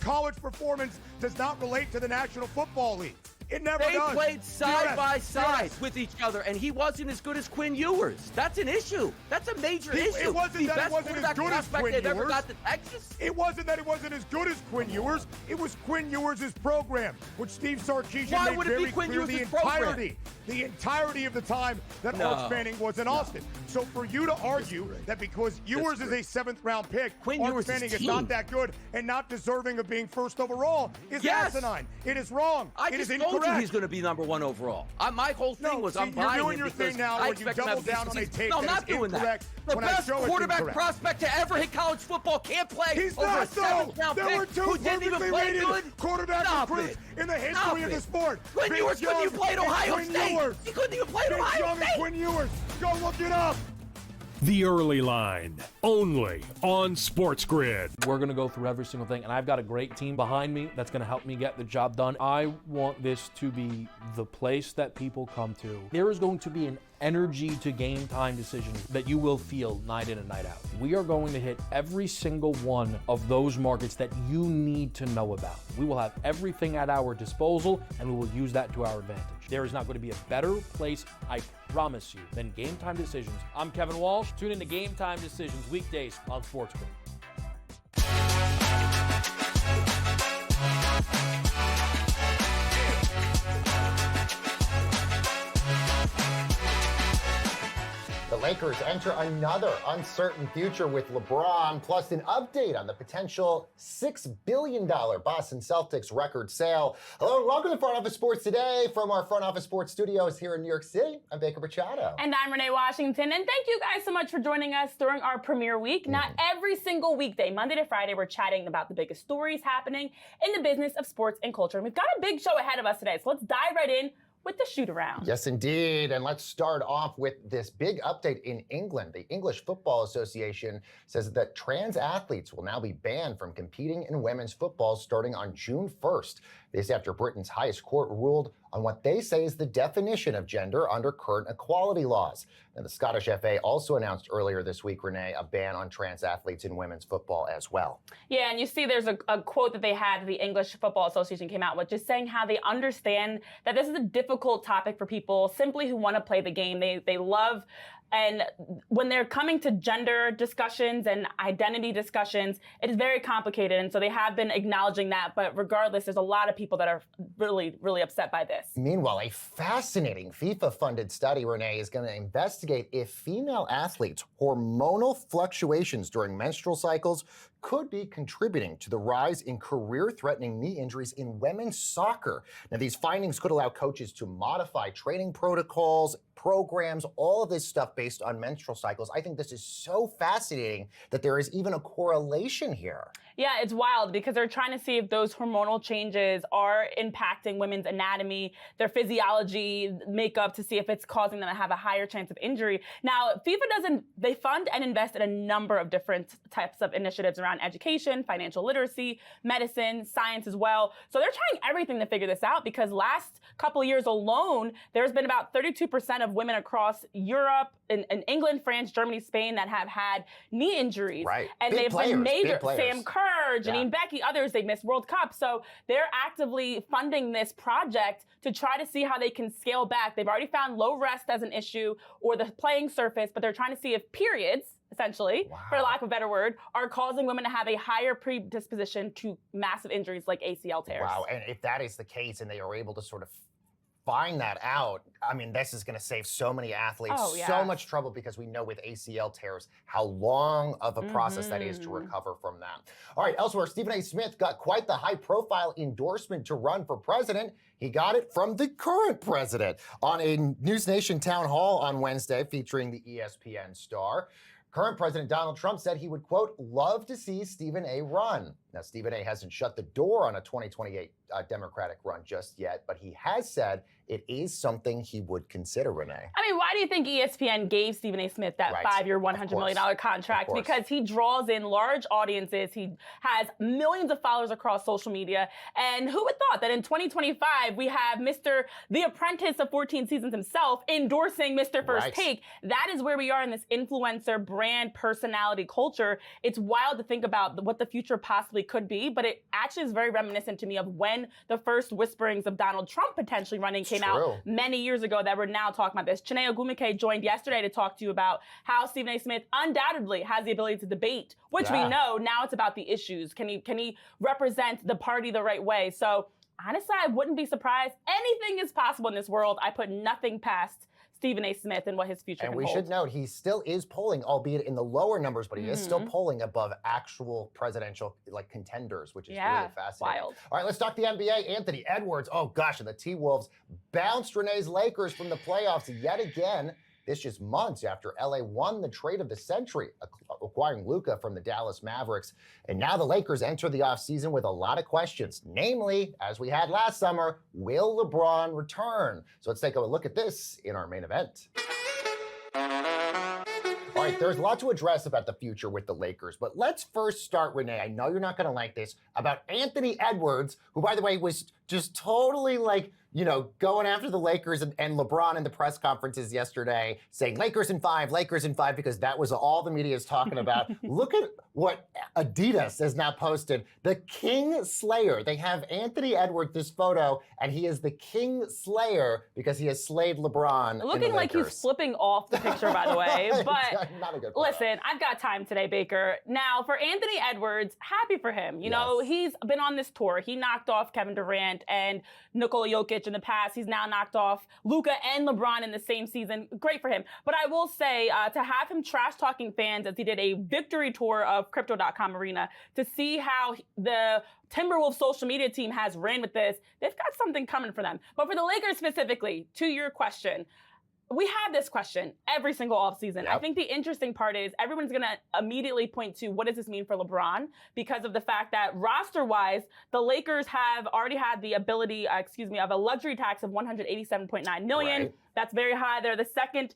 college performance does not relate to the National Football League. It never does. They played side by side with each other, and he wasn't as good as Quinn Ewers. That's an issue. That's a major issue. It wasn't that it wasn't as good as Quinn Ewers. Ever got to Texas. It wasn't that it wasn't as good as Quinn Ewers. It was Quinn Ewers' program, which Steve Sarkisian made very clear the entirety of the time that Arch Manning was in Austin. So for you to argue that because Ewers is a 7th-round pick, Arch Manning is not that good and not deserving of being first overall is asinine. It is wrong. It is incorrect. I told you he's going to be number 1 overall. My whole thing was I'm buying you're doing your thing now where you double down on a take that is incorrect. The best quarterback prospect to ever hit college football can't play He's over not, a 7th-round pick. There were 2 perfectly rated quarterback recruits in the history of the sport. Quinn Ewers couldn't even play at Ohio State. He couldn't even play at Ohio State. Quinn Ewers. Go look it up. The Early Line, only on SportsGrid. We're going to go through every single thing, and I've got a great team behind me that's going to help me get the job done. I want this to be the place that people come to. There is going to be an energy to game time decisions that you will feel night in and night out. We are going to hit every single one of those markets that you need to know about. We will have everything at our disposal, and we will use that to our advantage. There is not going to be a better place, I promise you, than Game Time Decisions. I'm Kevin Walsh. Tune in to Game Time Decisions weekdays on SportsGrid. The Lakers enter another uncertain future with LeBron, plus an update on the potential $6 billion Boston Celtics record sale. Hello and welcome to Front Office Sports today from our Front Office Sports studios here in New York City. I'm Baker Machado. And I'm Renee Washington. And thank you guys so much for joining us during our premiere week. Not every single weekday, Monday to Friday, we're chatting about the biggest stories happening in the business of sports and culture. And we've got a big show ahead of us today, so let's dive right in with the shoot around. Yes, indeed. And let's start off with this big update in England. The English Football Association says that trans athletes will now be banned from competing in women's football starting on June 1st. This after Britain's highest court ruled on what they say is the definition of gender under current equality laws. And the Scottish FA also announced earlier this week, Renee, a ban on trans athletes in women's football as well. Yeah, and you see there's a quote that they had, the English Football Association came out with, just saying how they understand that this is a difficult topic for people simply who want to play the game. They love. And when they're coming to gender discussions and identity discussions, it is very complicated. And so they have been acknowledging that. But regardless, there's a lot of people that are really, really upset by this. Meanwhile, a fascinating FIFA-funded study, Renee, is going to investigate if female athletes' hormonal fluctuations during menstrual cycles could be contributing to the rise in career-threatening knee injuries in women's soccer. Now, these findings could allow coaches to modify training protocols, programs, all of this stuff based on menstrual cycles. I think this is so fascinating that there is even a correlation here. Yeah, it's wild because they're trying to see if those hormonal changes are impacting women's anatomy, their physiology, makeup, to see if it's causing them to have a higher chance of injury. Now, FIFA they fund and invest in a number of different types of initiatives around education, financial literacy, medicine, science as well. So they're trying everything to figure this out because last couple of years alone, there's been about 32% of women across Europe, in England, France, Germany, Spain that have had knee injuries. Right. And they've been major. Sam Kerr, Janine Becky, others, they've missed World Cup. So they're actively funding this project to try to see how they can scale back. They've already found low rest as an issue or the playing surface, but they're trying to see if periods, essentially, for lack of a better word, are causing women to have a higher predisposition to massive injuries like ACL tears. Wow, and if that is the case and they are able to sort of find that out, I mean, this is going to save so many athletes so much trouble because we know with ACL tears how long of a process that is to recover from that. All right, elsewhere, Stephen A. Smith got quite the high-profile endorsement to run for president. He got it from the current president on a News Nation town hall on Wednesday featuring the ESPN star. Current President Donald Trump said he would, quote, love to see Stephen A. run. Now, Stephen A. hasn't shut the door on a 2028 Democratic run just yet, but he has said it is something he would consider, Renee. I mean, why do you think ESPN gave Stephen A. Smith that 5-year, $100 million contract? Because he draws in large audiences. He has millions of followers across social media. And who would thought that in 2025, we have Mr. The Apprentice of 14 seasons himself endorsing Mr. First Take. That is where we are in this influencer brand personality culture. It's wild to think about what the future possibly it could be, but it actually is very reminiscent to me of when the first whisperings of Donald Trump potentially running came out many years ago that we're now talking about this. Chiney Ogwumike joined yesterday to talk to you about how Stephen A. Smith undoubtedly has the ability to debate, which we know. Now it's about the issues. Can he represent the party the right way? So honestly, I wouldn't be surprised. Anything is possible in this world. I put nothing past Stephen A. Smith and what his future can hold. And we should note, he still is polling, albeit in the lower numbers, but he is still polling above actual presidential contenders, which is really fascinating. Wild. All right, let's talk the NBA. Anthony Edwards, oh gosh, and the T-Wolves bounced Renee's Lakers from the playoffs yet again. This just months after LA won the trade of the century, acquiring Luka from the Dallas Mavericks. And now the Lakers enter the offseason with a lot of questions. Namely, as we had last summer, will LeBron return? So let's take a look at this in our main event. All right, there's a lot to address about the future with the Lakers, but let's first start, Renee, I know you're not going to like this, about Anthony Edwards, who, by the way, was just totally going after the Lakers and LeBron in the press conferences yesterday, saying Lakers in 5, because that was all the media is talking about. Look at what Adidas has now posted. The King Slayer. They have Anthony Edwards, this photo, and he is the King Slayer because he has slayed LeBron. Looking like he's flipping off the picture, by the way. But not a good listen, I've got time today, Baker. Now, for Anthony Edwards, happy for him. You know, he's been on this tour. He knocked off Kevin Durant and Nikola Jokic in the past. He's now knocked off Luka and LeBron in the same season. Great for him. But I will say, to have him trash-talking fans as he did a victory tour of Crypto.com Arena, to see how the Timberwolves social media team has ran with this, they've got something coming for them. But for the Lakers specifically, to your question, we have this question every single offseason. Yep. I think the interesting part is everyone's going to immediately point to what does this mean for LeBron, because of the fact that roster-wise, the Lakers have already had the ability, of a luxury tax of $187.9 million. Right. That's very high. They're the second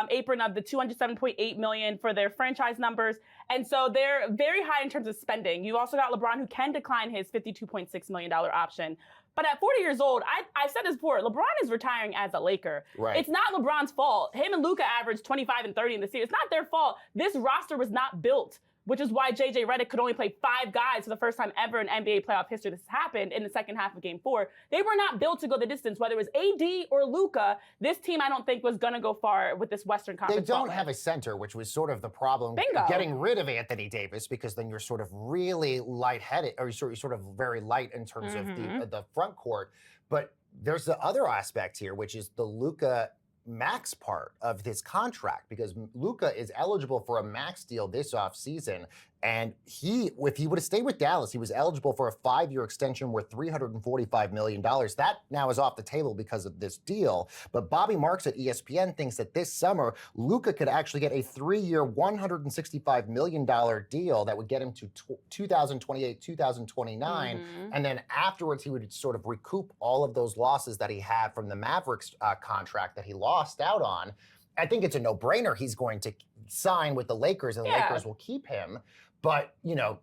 apron of the $207.8 million for their franchise numbers. And so they're very high in terms of spending. You've also got LeBron, who can decline his $52.6 million option. But at 40 years old, I've said this before, LeBron is retiring as a Laker. Right. It's not LeBron's fault. Him and Luka averaged 25 and 30 in the series. It's not their fault. This roster was not built, which is why J.J. Redick could only play 5 guys for the first time ever in NBA playoff history. This happened in the second half of Game 4. They were not built to go the distance, whether it was AD or Luka. This team, I don't think, was going to go far with this Western Conference. They don't have a center, which was sort of the problem. Bingo. Getting rid of Anthony Davis, because then you're sort of really lightheaded, or you're sort of very light in terms of the front court. But there's the other aspect here, which is the Luka max part of his contract, because Luka is eligible for a max deal this offseason. And if he would have stayed with Dallas, he was eligible for a 5-year extension worth $345 million. That now is off the table because of this deal. But Bobby Marks at ESPN thinks that this summer, Luka could actually get a 3-year, $165 million deal that would get him to 2028, 2029. And then afterwards, he would sort of recoup all of those losses that he had from the Mavericks contract that he lost out on. I think it's a no-brainer. He's going to sign with the Lakers, and the Lakers will keep him. But,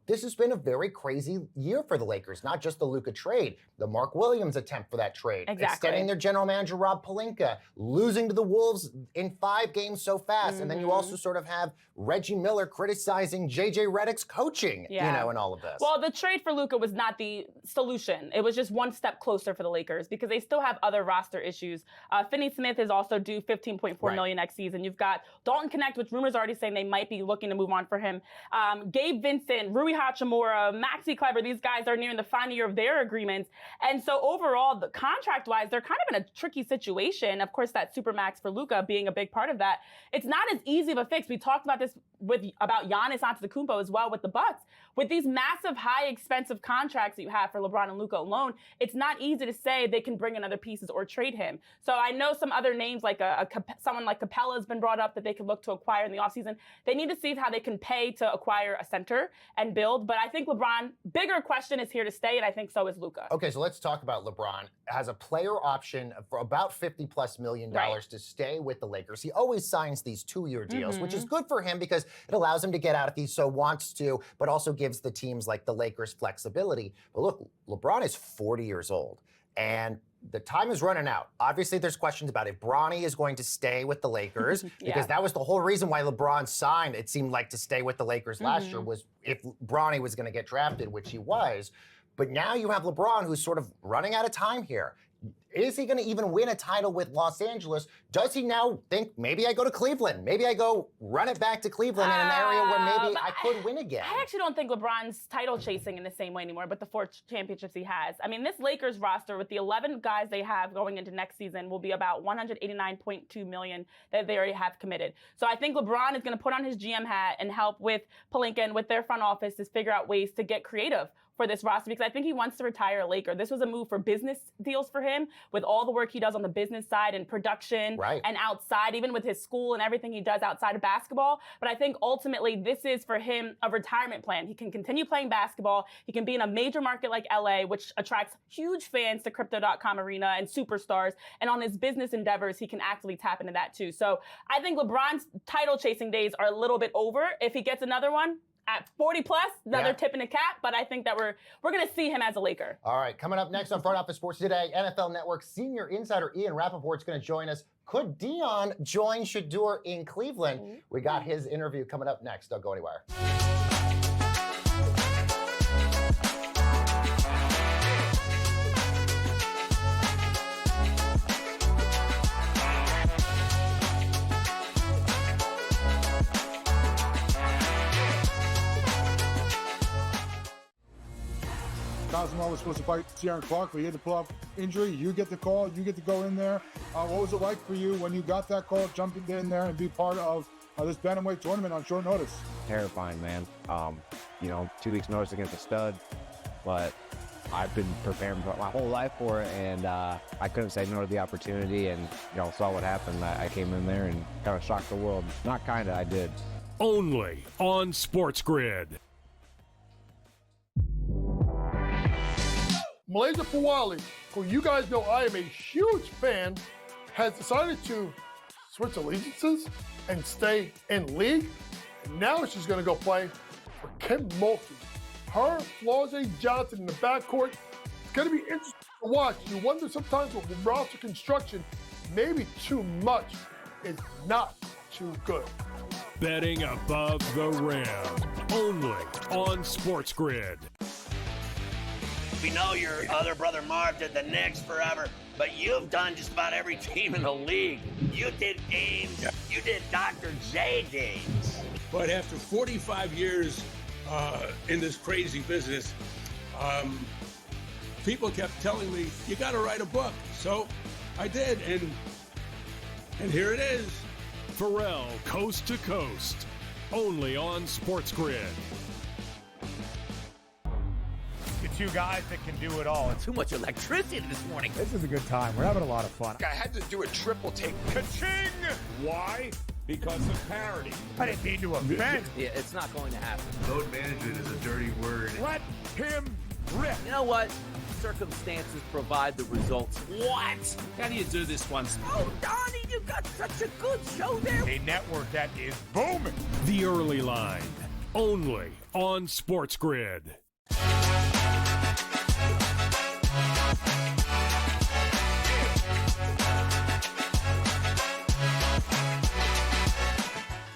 this has been a very crazy year for the Lakers, not just the Luka trade, the Mark Williams attempt for that trade, extending their general manager, Rob Pelinka, losing to the Wolves in 5 games so fast. And then you also sort of have Reggie Miller criticizing J.J. Redick's coaching, in all of this. Well, the trade for Luka was not the solution. It was just one step closer for the Lakers because they still have other roster issues. Finney-Smith is also due $15.4 million next season. You've got Dalton Knecht, which rumors are already saying they might be looking to move on for him. Gabe Vincent, Rui Hachimura, Maxi Kleber, these guys are nearing the final year of their agreements. And so overall, contract-wise, they're kind of in a tricky situation. Of course, that Supermax for Luka being a big part of that. It's not as easy of a fix. We talked about this about Giannis Antetokounmpo as well with the Bucks. With these massive, high, expensive contracts that you have for LeBron and Luka alone, it's not easy to say they can bring in other pieces or trade him. So I know some other names, like someone like Capella has been brought up that they could look to acquire in the offseason. They need to see how they can pay to acquire a center and build. But I think LeBron, bigger question, is here to stay, and I think so is Luka. Okay, so let's talk about LeBron. Has a player option for about $50+ million to stay with the Lakers. He always signs these 2-year deals, which is good for him because it allows him to get out if he so wants to, but also gives the teams like the Lakers flexibility. But look, LeBron is 40 years old. And the time is running out. Obviously, there's questions about if Bronny is going to stay with the Lakers, because that was the whole reason why LeBron signed, it seemed like, to stay with the Lakers last year, was if Bronny was going to get drafted, which he was. But now you have LeBron, who's sort of running out of time here. Is he going to even win a title with Los Angeles? Does he now think, maybe I go to Cleveland? Maybe I go run it back to Cleveland in an area where maybe I could win again? I actually don't think LeBron's title chasing in the same way anymore, but the 4 championships he has. I mean, this Lakers roster with the 11 guys they have going into next season will be about $189.2 million that they already have committed. So I think LeBron is going to put on his GM hat and help with Pelinka and with their front office to figure out ways to get creative for this roster, because I think he wants to retire a Laker. This was a move for business deals for him, with all the work he does on the business side and production and outside, even with his school and everything he does outside of basketball. But I think ultimately this is for him a retirement plan. He can continue playing basketball. He can be in a major market like LA, which attracts huge fans to Crypto.com Arena and superstars. And on his business endeavors, he can actively tap into that too. So I think LeBron's title chasing days are a little bit over. If he gets another one, at 40 plus, another tip in the cap, but I think that we're going to see him as a Laker. All right, coming up next on Front Office Sports Today, NFL Network senior insider Ian Rappaport's going to join us. Could Dion join Shedeur in Cleveland? We got his interview coming up next. Don't go anywhere. Cosmo was supposed to fight Ciaran Clark, but he had to pull off injury. You get the call. You get to go in there. What was it like for you when you got that call, jumping in there and be part of this bantamweight tournament on short notice? Terrifying, man. 2 weeks notice against a stud, but I've been preparing my whole life for it, and I couldn't say no to the opportunity, and saw what happened. I came in there and kind of shocked the world. Not kind of, I did. Only on SportsGrid. Malaysia Fawali, who you guys know I am a huge fan, has decided to switch allegiances and stay in league. And now she's going to go play for Kim Mulkey. Her, Flau'jae Johnson in the backcourt. It's going to be interesting to watch. You wonder sometimes with roster construction, maybe too much is not too good. Betting above the rim. Only on SportsGrid. We know your other brother Marv did the Knicks forever, but you've done just about every team in the league. You did games. You did Dr. J games. But after 45 years in this crazy business, people kept telling me, you got to write a book. So I did, and here it is. Pharrell, Coast to Coast. Only on SportsGrid. Two guys that can do it all. Too much electricity this morning. This is a good time. We're having a lot of fun. I had to do a triple take. Ka-ching! Why? Because of parity. I didn't mean to offend. Yeah, it's not going to happen. Load management is a dirty word. Let him rip. You know what? Circumstances provide the results. What? How do you do this one? Oh, Donnie, you got such a good show there. A network that is booming. The Early Line. Only on SportsGrid.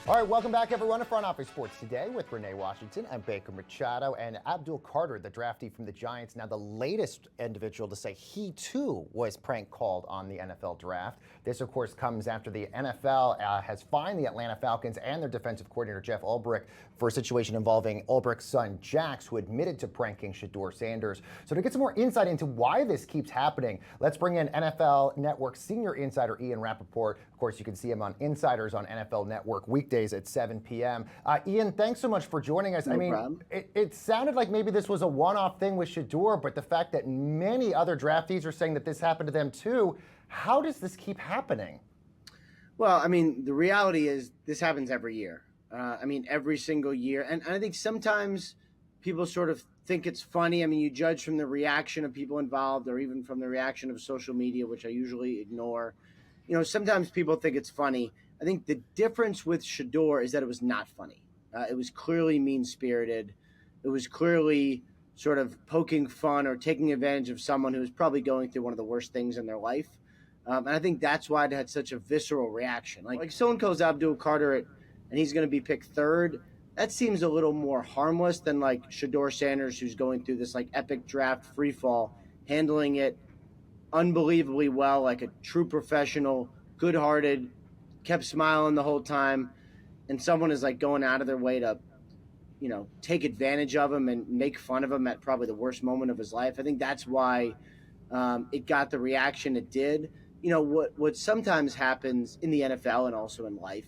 All right, welcome back, everyone, to Front Office Sports Today with Renee Washington and Baker Machado and Abdul Carter, the draftee from the Giants, now the latest individual to say he, too, was prank called on the NFL draft. This, of course, comes after the NFL has fined the Atlanta Falcons and their defensive coordinator, Jeff Ulbrich, for a situation involving Ulbrich's son, Jax, who admitted to pranking Shedeur Sanders. So to get some more insight into why this keeps happening, let's bring in NFL Network senior insider Ian Rappaport. Of course, you can see him on Insiders on NFL Network weekdays at 7 p.m. Ian, thanks so much for joining us. No problem. It sounded like maybe this was a one-off thing with Shedeur, but the fact that many other draftees are saying that this happened to them too, how does this keep happening? Well, the reality is this happens every year. Every single year. And I think sometimes people sort of think it's funny. You judge from the reaction of people involved or even from the reaction of social media, which I usually ignore. Sometimes people think it's funny. I think the difference with Shedeur is that it was not funny. It was clearly mean-spirited. It was clearly sort of poking fun or taking advantage of someone who's probably going through one of the worst things in their life. And I think that's why it had such a visceral reaction. Like someone calls Abdul Carter and he's going to be picked third. That seems a little more harmless than like Shedeur Sanders, who's going through this like epic draft free fall, handling it unbelievably well, like a true professional, good-hearted, kept smiling the whole time. And someone is like going out of their way to, take advantage of him and make fun of him at probably the worst moment of his life. I think that's why it got the reaction it did. What sometimes happens in the NFL and also in life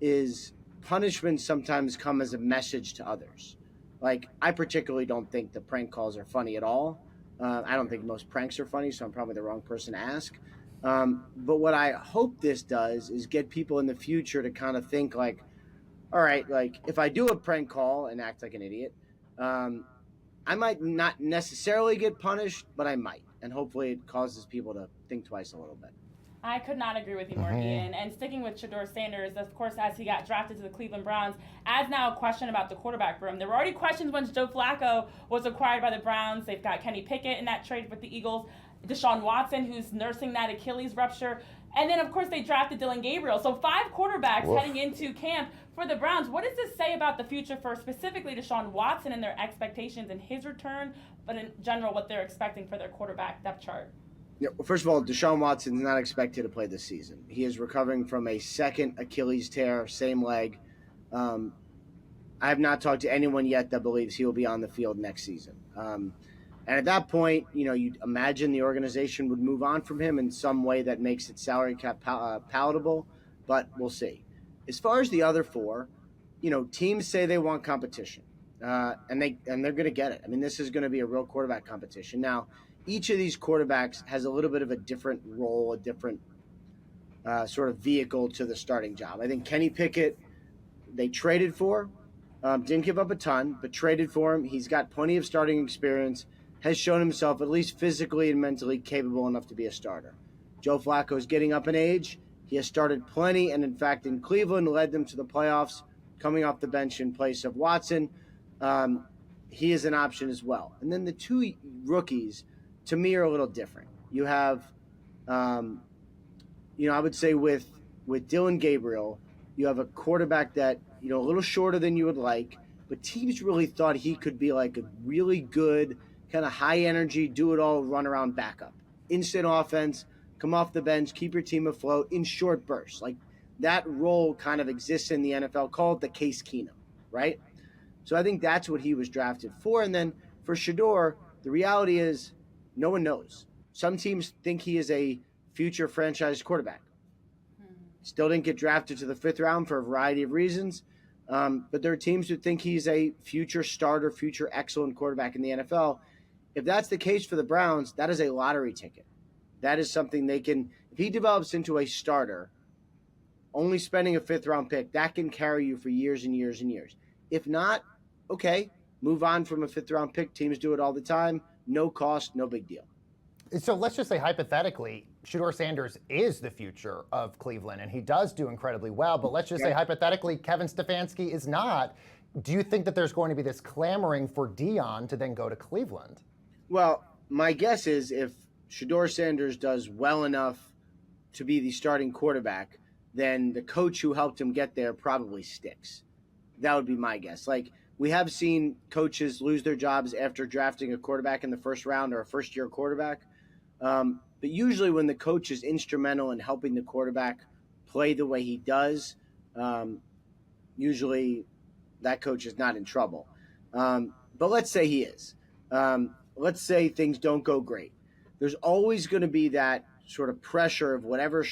is punishments sometimes come as a message to others. Like, I particularly don't think the prank calls are funny at all. I don't think most pranks are funny, so I'm probably the wrong person to ask. But what I hope this does is get people in the future to kind of think like, all right, like if I do a prank call and act like an idiot, I might not necessarily get punished, but I might. And hopefully it causes people to think twice a little bit. I could not agree with you more, Ian. And sticking with Shedeur Sanders, of course, as he got drafted to the Cleveland Browns, adds now a question about the quarterback room. There were already questions when Joe Flacco was acquired by the Browns. They've got Kenny Pickett in that trade with the Eagles, Deshaun Watson, who's nursing that Achilles rupture. And then, of course, they drafted Dylan Gabriel. So 5 quarterbacks heading into camp for the Browns. What does this say about the future for specifically Deshaun Watson and their expectations in his return, but in general, what they're expecting for their quarterback depth chart? Yeah, well, first of all, Deshaun Watson is not expected to play this season. He is recovering from a second Achilles tear, same leg. I have not talked to anyone yet that believes he will be on the field next season. And at that point, you'd imagine the organization would move on from him in some way that makes its salary cap palatable, but we'll see. As far as the other 4, teams say they want competition, and they're going to get it. I mean, this is going to be a real quarterback competition. Now, each of these quarterbacks has a little bit of a different role, a different sort of vehicle to the starting job. I think Kenny Pickett, they traded for, didn't give up a ton, but traded for him. He's got plenty of starting experience, has shown himself at least physically and mentally capable enough to be a starter. Joe Flacco is getting up in age. He has started plenty, and in fact, in Cleveland, led them to the playoffs, coming off the bench in place of Watson. He is an option as well. And then the 2 rookies, to me, are a little different. You have, I would say with Dylan Gabriel, you have a quarterback that, a little shorter than you would like, but teams really thought he could be like a really good, kind of high energy, do it all, run around backup. Instant offense, come off the bench, keep your team afloat in short bursts. Like that role kind of exists in the NFL. Call it the Case Keenum, right? So I think that's what he was drafted for. And then for Shedeur, the reality is no one knows. Some teams think he is a future franchise quarterback. Still didn't get drafted to the 5th round for a variety of reasons. But there are teams who think he's a future starter, future excellent quarterback in the NFL. If that's the case for the Browns, that is a lottery ticket. That is something they can, if he develops into a starter, only spending a 5th round pick, that can carry you for years and years and years. If not, okay, move on from a 5th round pick. Teams do it all the time. No cost, no big deal. So let's just say hypothetically, Shedeur Sanders is the future of Cleveland, and he does do incredibly well. But let's just say hypothetically, Kevin Stefanski is not. Do you think that there's going to be this clamoring for Dion to then go to Cleveland? Well, my guess is if Shedeur Sanders does well enough to be the starting quarterback, then the coach who helped him get there probably sticks. That would be my guess. Like, we have seen coaches lose their jobs after drafting a quarterback in the 1st round or a first-year quarterback. But usually when the coach is instrumental in helping the quarterback play the way he does, usually that coach is not in trouble. But let's say he is. Let's say things don't go great. There's always going to be that sort of pressure of whatever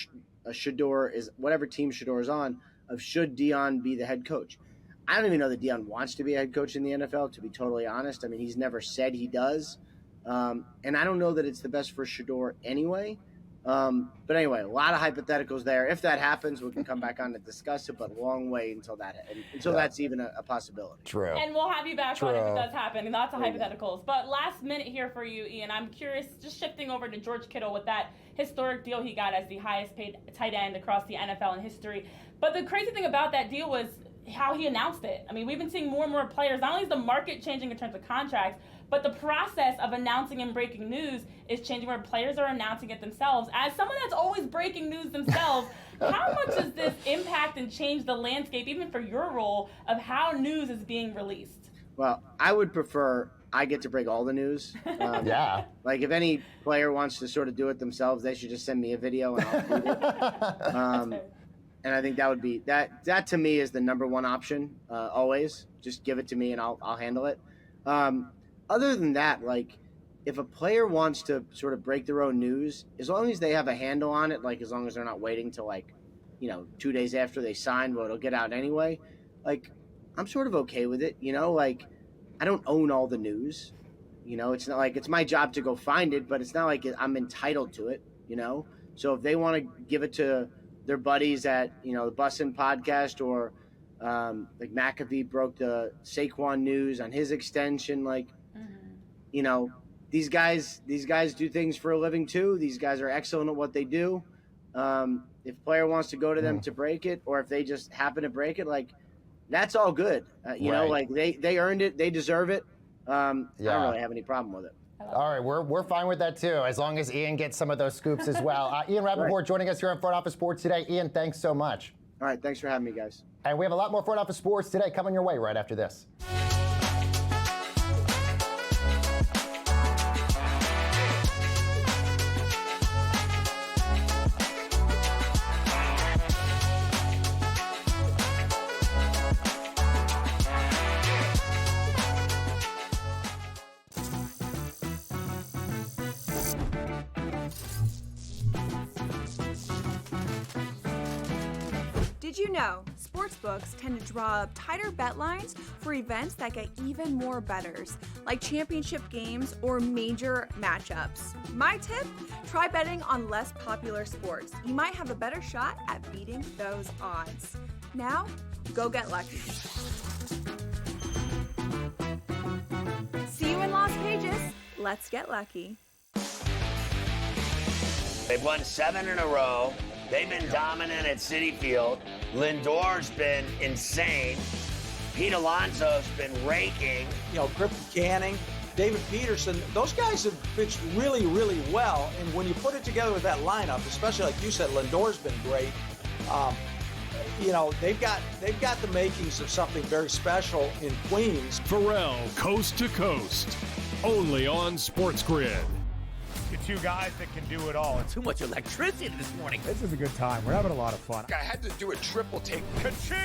Shedeur is, whatever team Shedeur is on, of should Dion be the head coach. I don't even know that Dion wants to be a head coach in the NFL, to be totally honest. I mean, he's never said he does. And I don't know that it's the best for Shedeur anyway. But anyway, a lot of hypotheticals there. If that happens, we can come back on to discuss it, but a long way until that's even a possibility. True. And we'll have you back on if it does happen. Lots of hypotheticals. But last minute here for you, Ian. I'm curious, just shifting over to George Kittle with that historic deal he got as the highest paid tight end across the NFL in history. But the crazy thing about that deal was how he announced it. I mean, we've been seeing more and more players, not only is the market changing in terms of contracts, but the process of announcing and breaking news is changing where players are announcing it themselves. As someone that's always breaking news themselves, how much does this impact and change the landscape, even for your role, of how news is being released? Well, I would prefer I get to break all the news. Yeah. Like if any player wants to sort of do it themselves, they should just send me a video and I'll do it. And I think that would be that to me is the number one option. Always just give it to me and I'll handle it. Other than that, like if a player wants to sort of break their own news, as long as they have a handle on it, like as long as they're not waiting till 2 days after they sign, but it'll get out anyway. Like I'm sort of okay with it, like I don't own all the news. It's not like it's my job to go find it, but it's not like I'm entitled to it, So if they want to give it to their buddies at, the Bussin' podcast or like McAfee broke the Saquon news on his extension, these guys do things for a living too. These guys are excellent at what they do. If player wants to go to them to break it, or if they just happen to break it, that's all good. They earned it. They deserve it. I don't really have any problem with it. All right, we're fine with that too, as long as Ian gets some of those scoops as well. Ian Rappaport joining us here on Front Office Sports today. Ian, thanks so much. All right, thanks for having me, guys. And we have a lot more Front Office Sports today coming your way right after this. Did you know sportsbooks tend to draw up tighter bet lines for events that get even more bettors, like championship games or major matchups? My tip? Try betting on less popular sports. You might have a better shot at beating those odds. Now, go get lucky. See you in Las Vegas. Let's get lucky. They've won 7 in a row. They've been dominant at Citi Field. Lindor's been insane. Pete Alonso's been raking. Griffin Canning, David Peterson, those guys have pitched really, really well. And when you put it together with that lineup, especially like you said, Lindor's been great. They've got the makings of something very special in Queens. Pharrell, Coast to Coast, only on SportsGrid. The two guys that can do it all. Too much electricity this morning. This is a good time. We're having a lot of fun. I had to do a triple take. Ka-ching!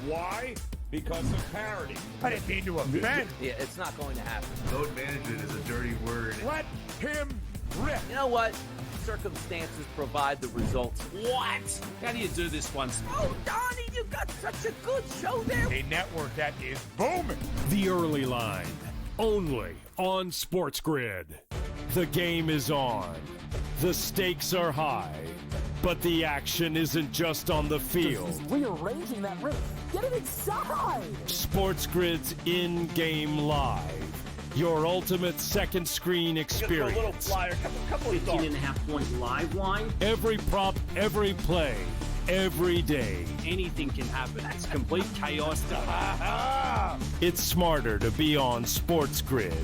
Why? Because of parity. I didn't mean to offend. Yeah, it's not going to happen. Load management is a dirty word. Let him rip. You know what? Circumstances provide the results. What? How do you do this once? Oh, Donnie, you got such a good show there. A network that is booming. The Early Line, only on SportsGrid. The game is on. The stakes are high. But the action isn't just on the field. He's rearranging that rhythm. Get it inside! SportsGrid's in-game live. Your ultimate second screen experience. Just a little flyer, couple of 18.5 point live line. Every prop, every play, every day. Anything can happen. That's complete chaos. It's smarter to be on SportsGrid.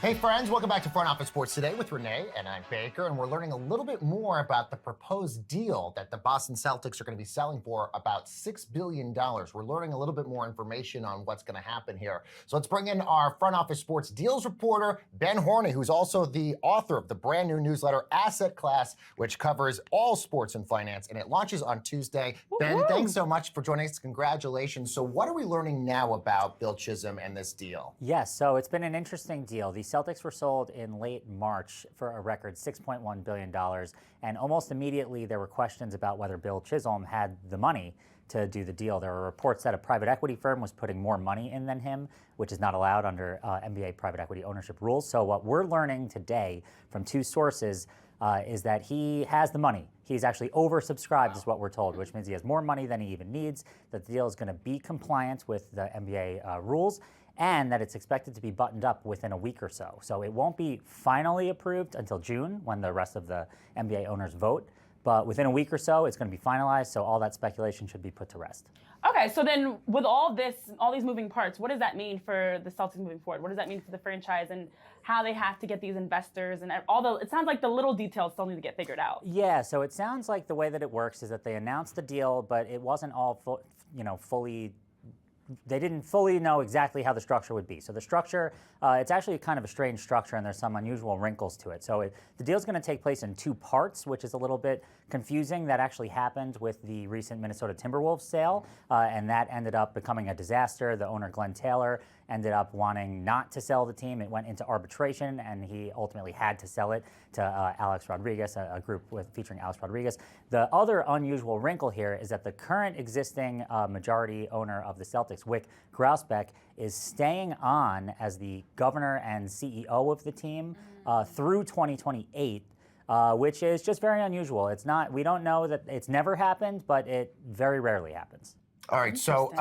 Hey friends, welcome back to Front Office Sports Today with Renee and I'm Baker, and we're learning a little bit more about the proposed deal that the Boston Celtics are going to be selling for about $6 billion. We're learning a little bit more information on what's going to happen here. So let's bring in our Front Office Sports Deals reporter, Ben Horney, who's also the author of the brand new newsletter Asset Class, which covers all sports and finance, and it launches on Tuesday. Ben, thanks so much for joining us. Congratulations. So what are we learning now about Bill Chisholm and this deal? Yes, so it's been an interesting deal. The Celtics were sold in late March for a record $6.1 billion, and almost immediately there were questions about whether Bill Chisholm had the money to do the deal. There were reports that a private equity firm was putting more money in than him, which is not allowed under NBA private equity ownership rules. So what we're learning today from two sources is that he has the money. He's actually oversubscribed, is what we're told, which means he has more money than he even needs, that the deal is going to be compliant with the NBA rules, and that it's expected to be buttoned up within a week or so. So it won't be finally approved until June when the rest of the NBA owners vote. But within a week or so, it's going to be finalized, so all that speculation should be put to rest. Okay, so then with all these moving parts, what does that mean for the Celtics moving forward? What does that mean for the franchise and how they have to get these investors and it sounds like the little details still need to get figured out. Yeah, so it sounds like the way that it works is that they announced the deal, but it wasn't all fully. They didn't fully know exactly how the structure would be. So the structure, it's actually kind of a strange structure, and there's some unusual wrinkles to it. So the deal's going to take place in 2 parts, which is a little bit confusing. That actually happened with the recent Minnesota Timberwolves sale, and that ended up becoming a disaster. The owner, Glenn Taylor, ended up wanting not to sell the team. It went into arbitration, and he ultimately had to sell it to Alex Rodriguez, a group featuring Alex Rodriguez. The other unusual wrinkle here is that the current existing majority owner of the Celtics, Wyc Grousbeck, is staying on as the governor and CEO of the team through 2028. Which is just very unusual. It's not. We don't know that it's never happened, but it very rarely happens. All right, so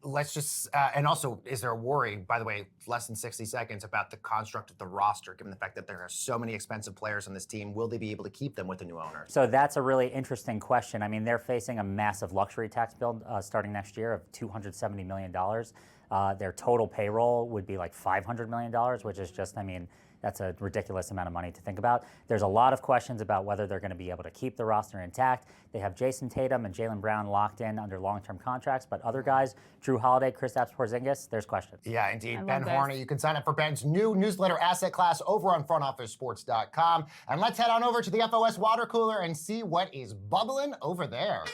let's just, and also, is there a worry, by the way, less than 60 seconds, about the construct of the roster, given the fact that there are so many expensive players on this team? Will they be able to keep them with the new owner? So that's a really interesting question. I mean, they're facing a massive luxury tax bill starting next year of $270 million. Their total payroll would be like $500 million, which is just, I mean, that's a ridiculous amount of money to think about. There's a lot of questions about whether they're going to be able to keep the roster intact. They have Jason Tatum and Jaylen Brown locked in under long-term contracts, but other guys, Drew Holiday, Kristaps Porzingis, there's questions. Yeah, indeed. Ben Horner, you can sign up for Ben's new newsletter asset class over on frontofficesports.com. And let's head on over to the FOS water cooler and see what is bubbling over there.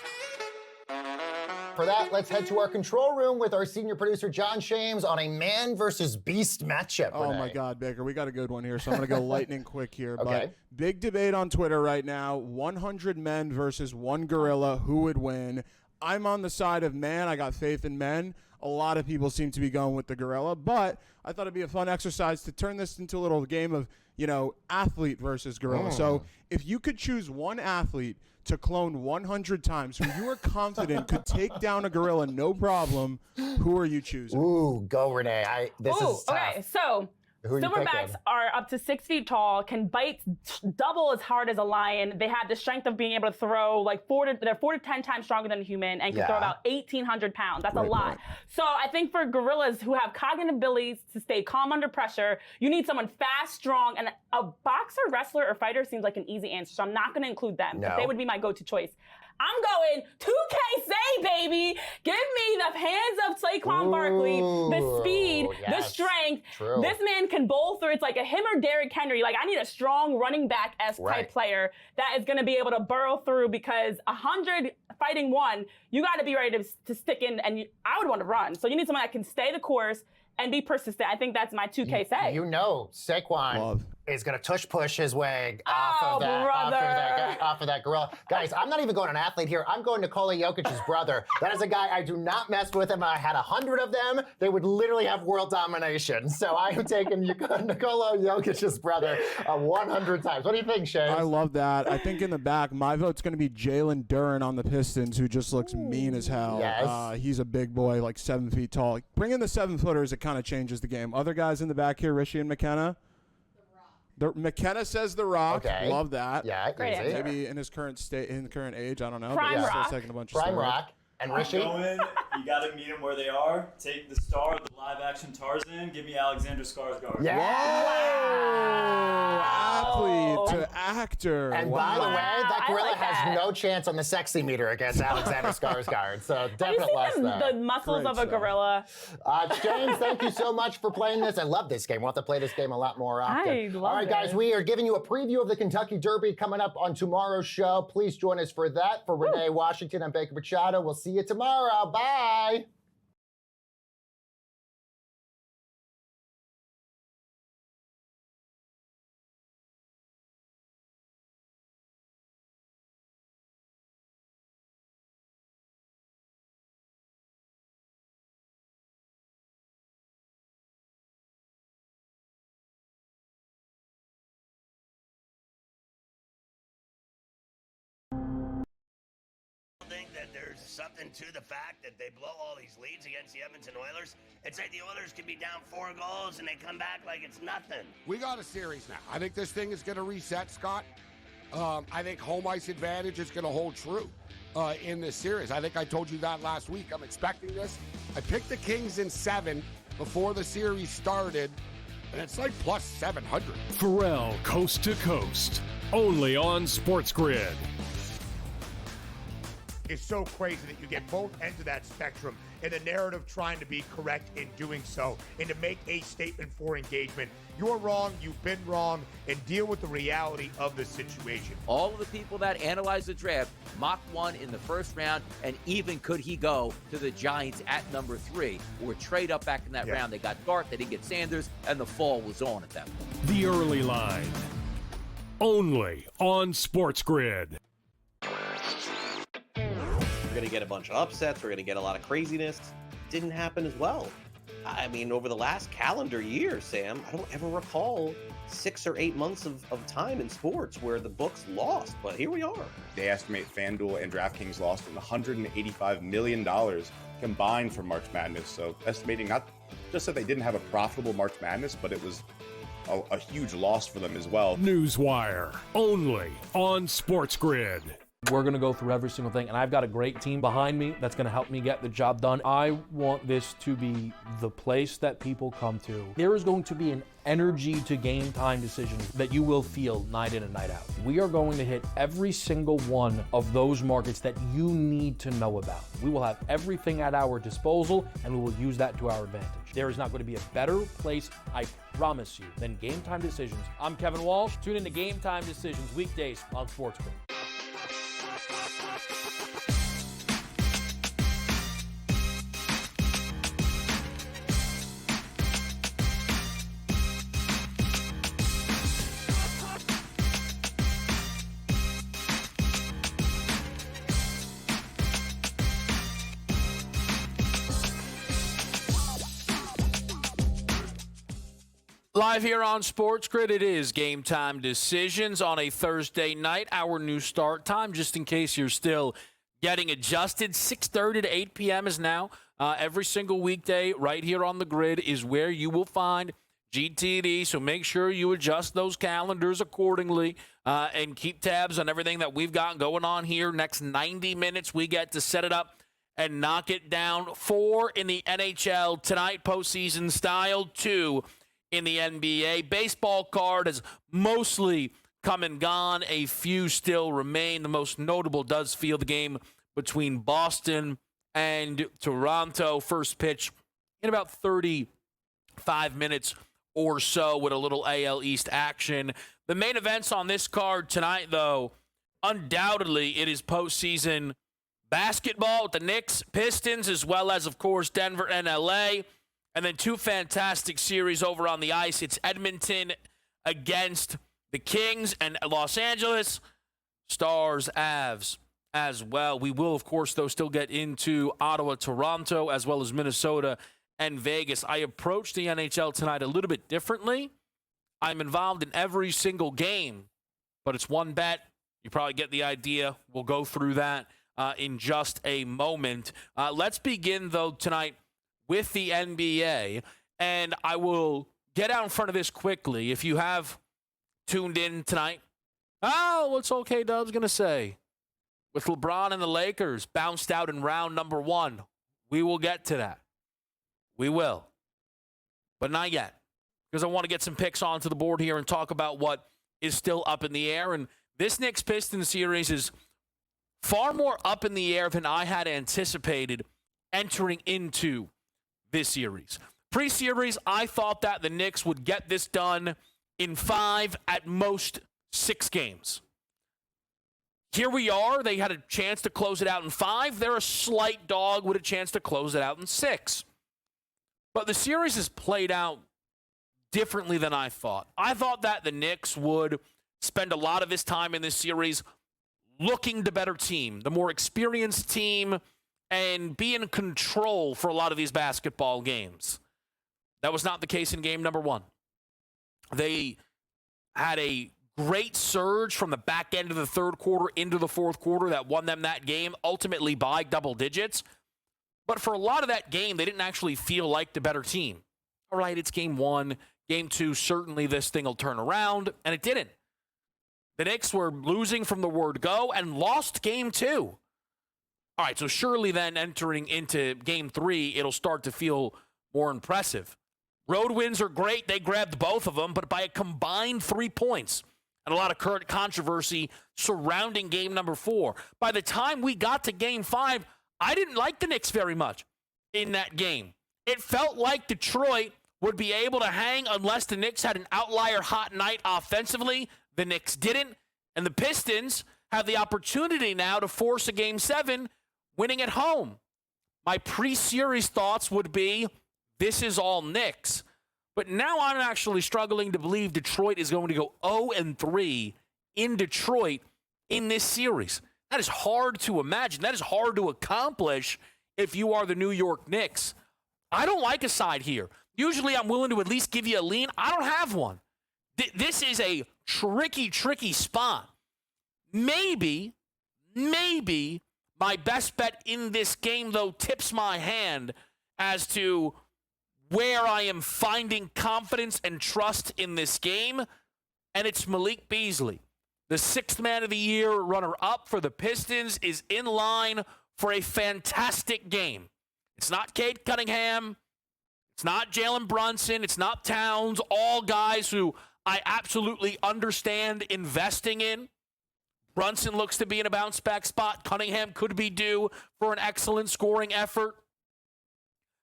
For that, let's head to our control room with our senior producer, John Shames, on a man versus beast matchup. Oh, Renee. my God, Baker. We got a good one here, so I'm going to go lightning quick here. Okay. But big debate on Twitter right now, 100 men versus 1 gorilla. Who would win? I'm on the side of man. I got faith in men. A lot of people seem to be going with the gorilla, but I thought it'd be a fun exercise to turn this into a little game of, athlete versus gorilla. So if you could choose one athlete to clone 100 times who you are confident could take down a gorilla no problem, who are you choosing? Ooh, go Renee. This is tough. Okay, so silverbacks are up to 6 feet tall, can bite double as hard as a lion. They have the strength of being able to throw they're 4 to 10 times stronger than a human and can throw about 1,800 pounds. That's a lot. So I think for gorillas who have cognitive abilities to stay calm under pressure, you need someone fast, strong, and a boxer, wrestler, or fighter seems like an easy answer. So I'm not going to include them. No. But they would be my go-to choice. I'm going 2K say, baby. Give me the hands of Saquon Barkley, the speed, the strength. True. This man can bowl through. It's like a him or Derrick Henry. Like, I need a strong running back-esque type player that is going to be able to burrow through, because 100 fighting 1, you got to be ready to stick in, and I would want to run. So you need someone that can stay the course and be persistent. I think that's my 2K say. Saquon is going to tush-push his way off of that gorilla. Guys, I'm not even going an athlete here. I'm going Nikola Jokic's brother. That is a guy I do not mess with him. I had 100 of them. They would literally have world domination. So I am taking Nikola Jokic's brother 100 times. What do you think, Shane? I love that. I think in the back, my vote's going to be Jalen Duren on the Pistons, who just looks mean as hell. Yes. He's a big boy, like 7 feet tall. Bring in the 7-footers, it kind of changes the game. Other guys in the back here, Rishi and McKenna? McKenna says The Rock. Okay. Love that. Yeah, great answer. Maybe in his current state, in current age, I don't know. Prime but he's Rock. still taking a bunch of Prime steroids. Rock. And Rishi? You got to meet them where they are. Take the star of the live-action Tarzan. Give me Alexander Skarsgård. Yeah. Athlete to actor. And by the way, that gorilla has no chance on the sexy meter against Alexander Skarsgård. So definite loss there. The muscles of a gorilla. James, thank you so much for playing this. I love this game. We'll have to play this game a lot more often. I love All right, guys, it. we are giving you a preview of the Kentucky Derby coming up on tomorrow's show. Please join us for that. For Renee Washington and Baker Machado, we'll see you tomorrow. Bye. think that there's something to the fact that they blow all these leads against the Edmonton Oilers? It's like the Oilers can be down 4 goals and they come back like it's nothing. We got a series now. I think this thing is going to reset, Scott. I think home ice advantage is going to hold true in this series. I think I told you that last week. I'm expecting this. I picked the Kings in 7 before the series started, and it's like plus 700. Pharrell Coast to Coast, only on SportsGrid. It's so crazy that you get both ends of that spectrum and the narrative trying to be correct in doing so and to make a statement for engagement. You're wrong, you've been wrong, and deal with the reality of the situation. All of the people that analyzed the draft, Mock 1 in the first round, and even could he go to the Giants at number 3 or trade up back in that round. They got Dart, they didn't get Sanders, and the fall was on at that point. The Early Line, only on SportsGrid. We're going to get a bunch of upsets. We're going to get a lot of craziness. Didn't happen as well. I mean, over the last calendar year, Sam, I don't ever recall 6 or 8 months of time in sports where the books lost, but here we are. They estimate FanDuel and DraftKings lost $185 million combined for March Madness. So estimating not just that they didn't have a profitable March Madness, but it was a huge loss for them as well. Newswire, only on SportsGrid. We're going to go through every single thing, and I've got a great team behind me that's going to help me get the job done. I want this to be the place that people come to. There is going to be an energy to game time decisions that you will feel night in and night out. We are going to hit every single one of those markets that you need to know about. We will have everything at our disposal, and we will use that to our advantage. There is not going to be a better place, I promise you, than Game Time Decisions. I'm Kevin Walsh. Tune in to Game Time Decisions weekdays on SportsGrid. Live here on SportsGrid, it is Game Time Decisions on a Thursday night. Our new start time, just in case you're still getting adjusted, 6:30 to 8 p.m. is now. Every single weekday right here on the grid is where you will find GTD, so make sure you adjust those calendars accordingly and keep tabs on everything that we've got going on here. Next 90 minutes, we get to set it up and knock it down. 4 in the NHL tonight, postseason style, 2 in the NBA. Baseball card has mostly come and gone. A few still remain. The most notable does feel the game between Boston and Toronto. First pitch in about 35 minutes or so with a little AL East action. The main events on this card tonight, though, undoubtedly it is postseason basketball with the Knicks, Pistons, as well as, of course, Denver and LA. And then 2 fantastic series over on the ice. It's Edmonton against the Kings and Los Angeles Stars, Avs as well. We will, of course, though, still get into Ottawa, Toronto, as well as Minnesota and Vegas. I approach the NHL tonight a little bit differently. I'm involved in every single game, but it's one bet. You probably get the idea. We'll go through that in just a moment. Let's begin, though, tonight with the NBA, and I will get out in front of this quickly. If you have tuned in tonight, what's OK Dub's going to say? With LeBron and the Lakers bounced out in round number 1, we will get to that. We will. But not yet, because I want to get some picks onto the board here and talk about what is still up in the air. And this Knicks-Pistons series is far more up in the air than I had anticipated entering into this series. Pre-series, I thought that the Knicks would get this done in 5, at most 6 games. Here we are. They had a chance to close it out in 5. They're a slight dog with a chance to close it out in 6. But the series has played out differently than I thought. I thought that the Knicks would spend a lot of this time in this series looking the better team, the more experienced team, and be in control for a lot of these basketball games. That was not the case in game number 1. They had a great surge from the back end of the third quarter into the fourth quarter that won them that game, ultimately by double digits. But for a lot of that game, they didn't actually feel like the better team. All right, it's game one. Game two, certainly this thing will turn around, and it didn't. The Knicks were losing from the word go and lost game two. All right, so surely then entering into game three, it'll start to feel more impressive. Road wins are great. They grabbed both of them, but by a combined 3 points. And a lot of current controversy surrounding game number 4. By the time we got to game 5, I didn't like the Knicks very much in that game. It felt like Detroit would be able to hang unless the Knicks had an outlier hot night offensively. The Knicks didn't. And the Pistons have the opportunity now to force a game 7, winning at home. My pre-series thoughts would be, this is all Knicks. But now I'm actually struggling to believe Detroit is going to go 0-3 in Detroit in this series. That is hard to imagine. That is hard to accomplish if you are the New York Knicks. I don't like a side here. Usually I'm willing to at least give you a lean. I don't have one. This is a tricky spot. Maybe my best bet in this game, though, tips my hand as to where I am finding confidence and trust in this game, and it's Malik Beasley. The 6th man of the year runner-up for the Pistons is in line for a fantastic game. It's not Cade Cunningham. It's not Jalen Brunson. It's not Towns. All guys who I absolutely understand investing in. Brunson looks to be in a bounce-back spot. Cunningham could be due for an excellent scoring effort.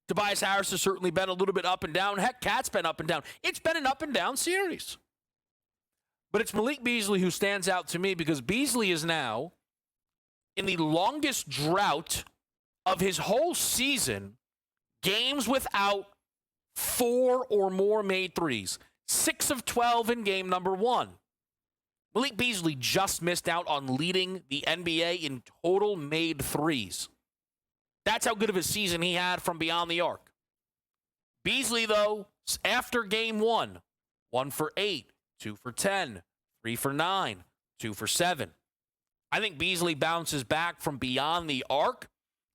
Tobias Harris has certainly been a little bit up and down. Heck, Cat's been up and down. It's been an up-and-down series. But it's Malik Beasley who stands out to me because Beasley is now in the longest drought of his whole season, games without 4 or more made threes. 6 of 12 in game number 1. Malik Beasley just missed out on leading the NBA in total made threes. That's how good of a season he had from beyond the arc. Beasley, though, after game 1, 1 for 8, 2 for 10, 3 for 9, 2 for 7. I think Beasley bounces back from beyond the arc,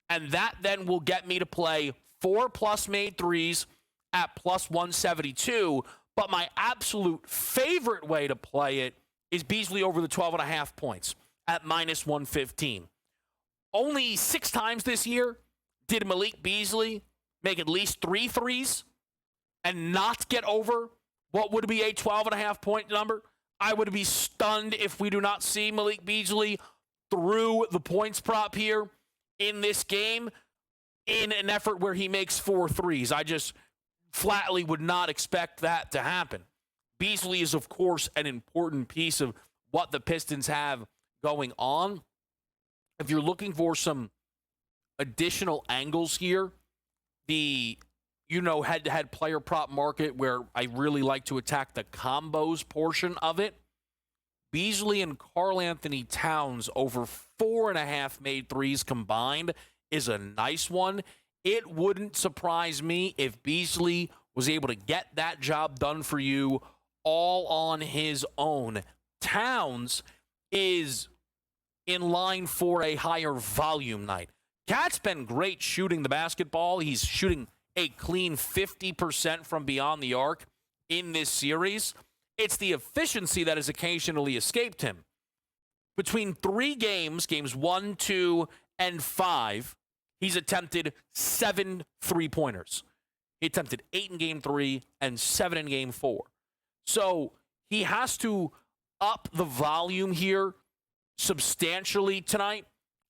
and that then will get me to play 4+ made threes at plus 172. But my absolute favorite way to play it is Beasley over the 12.5 points at minus 115. Only 6 times this year did Malik Beasley make at least 3 threes and not get over what would be a 12.5 point number. I would be stunned if we do not see Malik Beasley through the points prop here in this game in an effort where he makes 4 threes. I just flatly would not expect that to happen. Beasley is, of course, an important piece of what the Pistons have going on. If you're looking for some additional angles here, the head-to-head player prop market where I really like to attack the combos portion of it, Beasley and Karl Anthony Towns over 4.5 made threes combined is a nice one. It wouldn't surprise me if Beasley was able to get that job done for you all on his own. Towns is in line for a higher volume night. Cat's been great shooting the basketball. He's shooting a clean 50% from beyond the arc in this series. It's the efficiency that has occasionally escaped him. Between 3 games, games 1, 2, and 5, he's attempted 7 3-pointers. He attempted 8 in game 3 and 7 in game 4. So he has to up the volume here substantially tonight.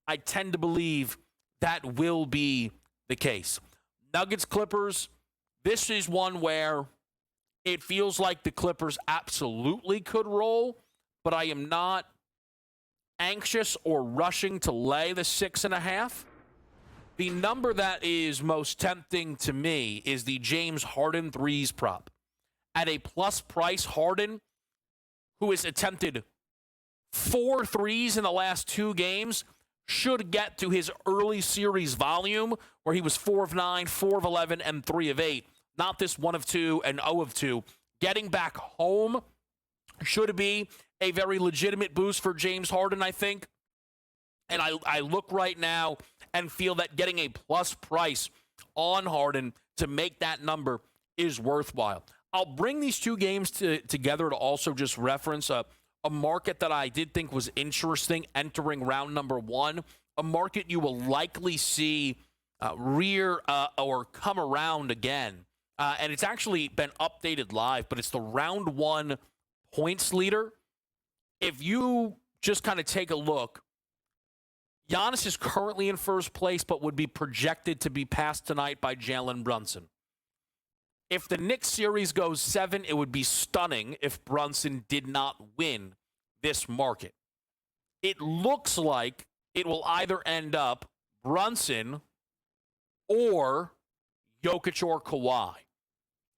I tend to believe that will be the case. Nuggets Clippers, this is one where it feels like the Clippers absolutely could roll, but I am not anxious or rushing to lay the 6.5. The number that is most tempting to me is the James Harden threes prop. At a plus price, Harden, who has attempted 4 threes in the last 2 games, should get to his early series volume where he was 4 of 9, 4 of 11, and 3 of 8. Not this 1 of 2 and 0 of 2. Getting back home should be a very legitimate boost for James Harden, I think. And I look right now and feel that getting a plus price on Harden to make that number is worthwhile. I'll bring these two games together to also just reference a market that I did think was interesting entering round number one, a market you will likely see rear or come around again. And it's actually been updated live, but it's the round one points leader. If you just kind of take a look, Giannis is currently in first place, but would be projected to be passed tonight by Jalen Brunson. If the Knicks series goes 7, it would be stunning if Brunson did not win this market. It looks like it will either end up Brunson or Jokic or Kawhi.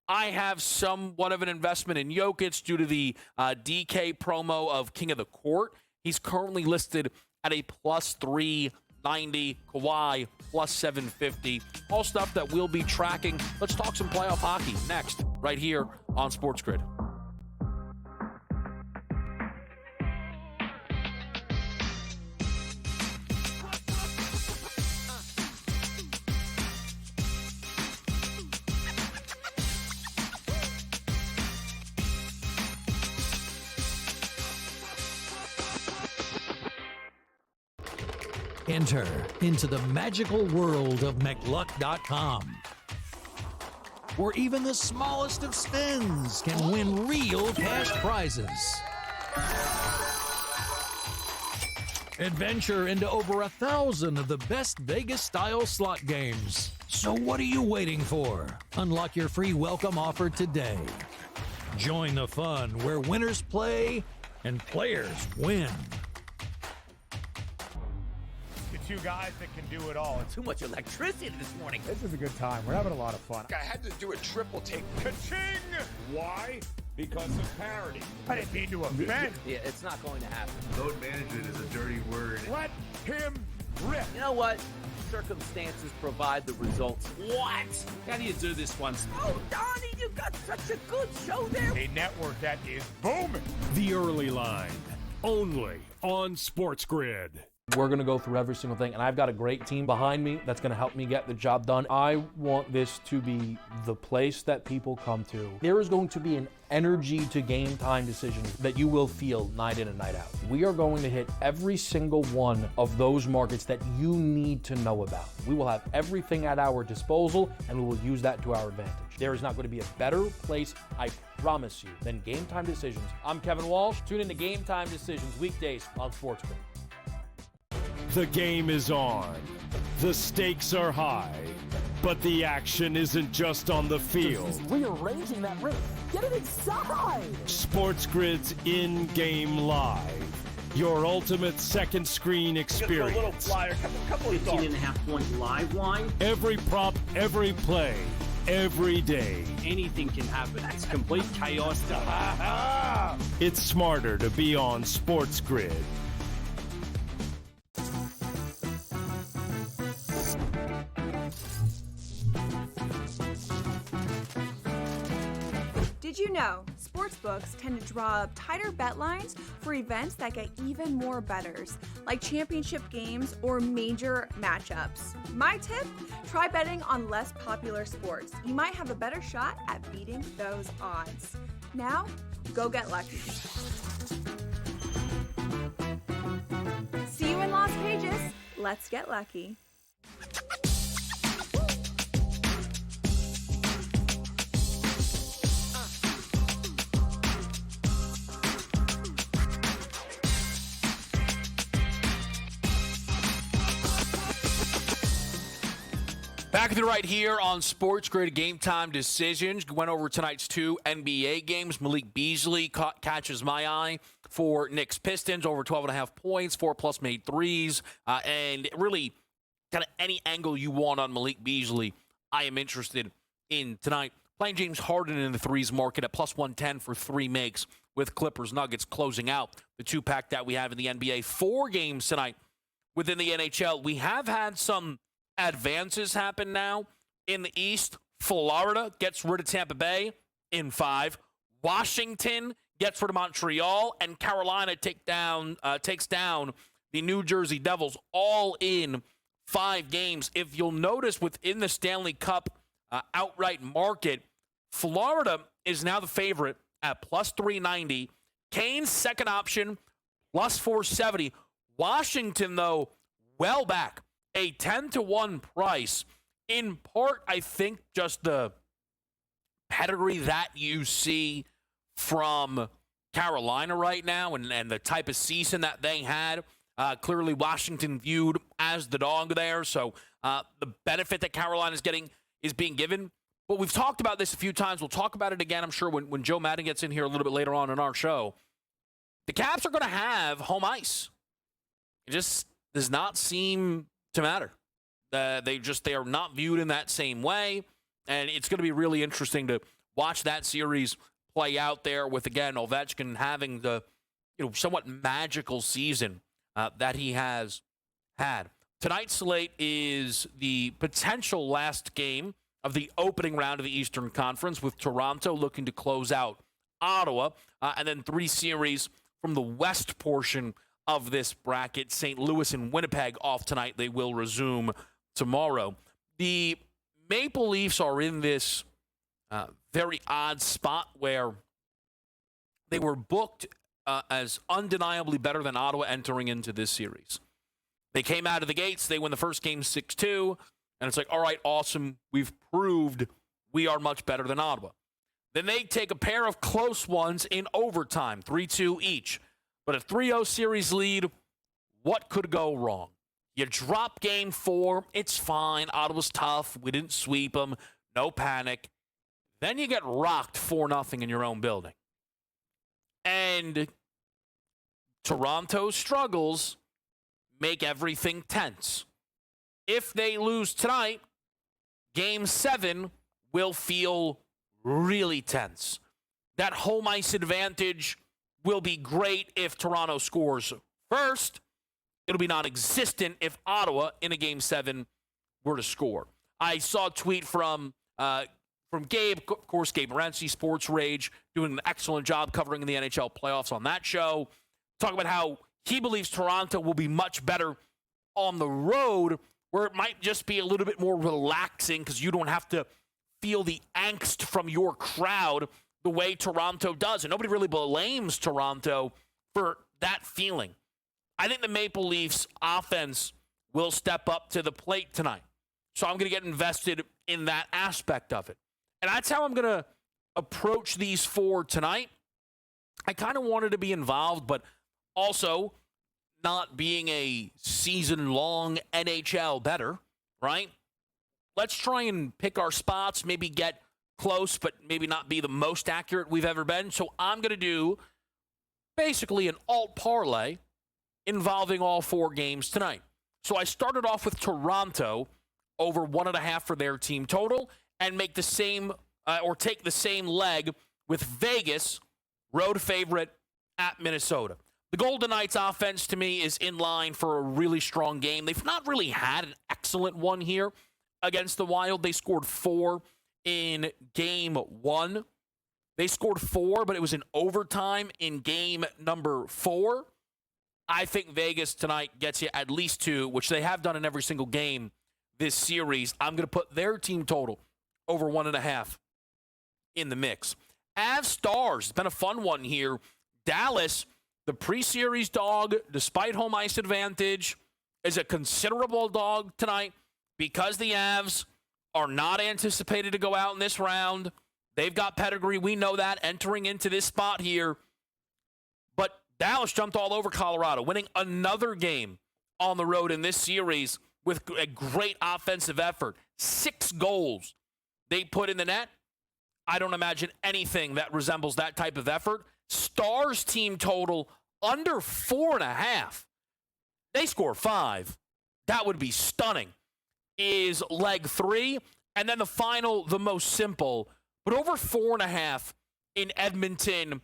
I have somewhat of an investment in Jokic due to the DK promo of King of the Court. He's currently listed at a plus 390, Kawhi plus 750. All stuff that we'll be tracking. Let's talk some playoff hockey next, right here on SportsGrid. Enter into the magical world of McLuck.com, where even the smallest of spins can win real cash prizes. Adventure into over 1,000 of the best Vegas-style slot games. So what are you waiting for? Unlock your free welcome offer today. Join the fun where winners play and players win. Two guys that can do it all. It's too much electricity this morning. This is a good time. We're having a lot of fun. I had to do a triple take. Ka-ching! Why? Because of parity. I didn't mean to offend. Yeah, it's not going to happen. Load management is a dirty word. Let him rip. You know what? Circumstances provide the results. What? How do you do this one? Oh, Donnie, you got such a good show there. A network that is booming. The Early Line, only on SportsGrid. We're going to go through every single thing, and I've got a great team behind me that's going to help me get the job done. I want this to be the place that people come to. There is going to be an energy to game time decisions that you will feel night in and night out. We are going to hit every single one of those markets that you need to know about. We will have everything at our disposal, and we will use that to our advantage. There is not going to be a better place, I promise you, than Game Time Decisions. I'm Kevin Walsh. Tune in to Game Time Decisions weekdays on SportsGrid. The game is on. The stakes are high. But the action isn't just on the field. He's rearranging that roof. Get it inside! SportsGrid's in-game live. Your ultimate second screen experience. Just a little flyer, couple of 18.5 point live line. Every prop, every play, every day. Anything can happen. It's complete chaos. It's smarter to be on SportsGrid. Did you know sportsbooks tend to draw up tighter bet lines for events that get even more bettors, like championship games or major matchups? My tip, try betting on less popular sports. You might have a better shot at beating those odds. Now, go get lucky. See you in Las Vegas. Let's get lucky. Back with you right here on SportsGrid Game Time Decisions. Went over tonight's 2 NBA games. Malik Beasley catches my eye for Knicks Pistons, over 12.5 points, 4+ made threes, and really kind of any angle you want on Malik Beasley, I am interested in tonight. Playing James Harden in the threes market at plus 110 for 3 makes with Clippers Nuggets closing out the 2-pack that we have in the NBA. 4 games tonight within the NHL. We have had some advances happen now in the East. Florida gets rid of Tampa Bay in 5. Washington gets rid of Montreal, and Carolina takes down the New Jersey Devils all in 5 games. If you'll notice within the Stanley Cup outright market, Florida is now the favorite at plus 390. Kane's second option, plus 470. Washington, though, well back, a 10-1 price. In part, I think just the pedigree that you see from Carolina right now and the type of season that they had. Clearly, Washington viewed as the dog there, so the benefit that Carolina is getting is being given. But we've talked about this a few times. We'll talk about it again, I'm sure, when Joe Madden gets in here a little bit later on in our show. The Caps are going to have home ice. It just does not seem to matter. They are not viewed in that same way, and it's going to be really interesting to watch that series play out there with, again, Ovechkin having the somewhat magical season that he has had. Tonight's slate is the potential last game of the opening round of the Eastern Conference, with Toronto looking to close out Ottawa, and then 3 series from the west portion of this bracket. St. Louis and Winnipeg off tonight. They will resume tomorrow. The Maple Leafs are in this very odd spot where they were booked as undeniably better than Ottawa entering into this series. They came out of the gates. They win the first game 6-2. And it's like, all right, awesome. We've proved we are much better than Ottawa. Then they take a pair of close ones in overtime, 3-2 each. But a 3-0 series lead, what could go wrong? You drop game 4. It's fine. Ottawa's tough. We didn't sweep them. No panic. Then you get rocked 4-0 in your own building. And Toronto's struggles make everything tense. If they lose tonight, game 7 will feel really tense. That home ice advantage will be great if Toronto scores first. It'll be non-existent if Ottawa in a game 7 were to score. I saw a tweet from Gabe, of course, Gabe Morency, Sports Rage, doing an excellent job covering the NHL playoffs on that show, talking about how he believes Toronto will be much better on the road, where it might just be a little bit more relaxing because you don't have to feel the angst from your crowd the way Toronto does. And nobody really blames Toronto for that feeling. I think the Maple Leafs offense will step up to the plate tonight. So I'm going to get invested in that aspect of it. And that's how I'm going to approach these 4 tonight. I kind of wanted to be involved, but also not being a season-long NHL bettor, right? Let's try and pick our spots, maybe get close, but maybe not be the most accurate we've ever been. So I'm going to do basically an alt parlay involving all 4 games tonight. So I started off with Toronto over 1.5 for their team total, and make the same or take the same leg with Vegas, road favorite at Minnesota. The Golden Knights offense to me is in line for a really strong game. They've not really had an excellent one here against the Wild. They scored 4 in game 1. They scored 4, but it was in overtime in game number 4. I think Vegas tonight gets you at least 2, which they have done in every single game this series. I'm going to put their team total over 1.5 in the mix. Avs Stars, it's been a fun one here. Dallas, the pre-series dog, despite home ice advantage, is a considerable dog tonight because the Avs are not anticipated to go out in this round. They've got pedigree. We know that entering into this spot here. But Dallas jumped all over Colorado, winning another game on the road in this series with a great offensive effort. 6 goals they put in the net. I don't imagine anything that resembles that type of effort. Stars team total under 4.5. They score 5. That would be stunning. Is leg 3. And then the final, the most simple, but over 4.5 in Edmonton,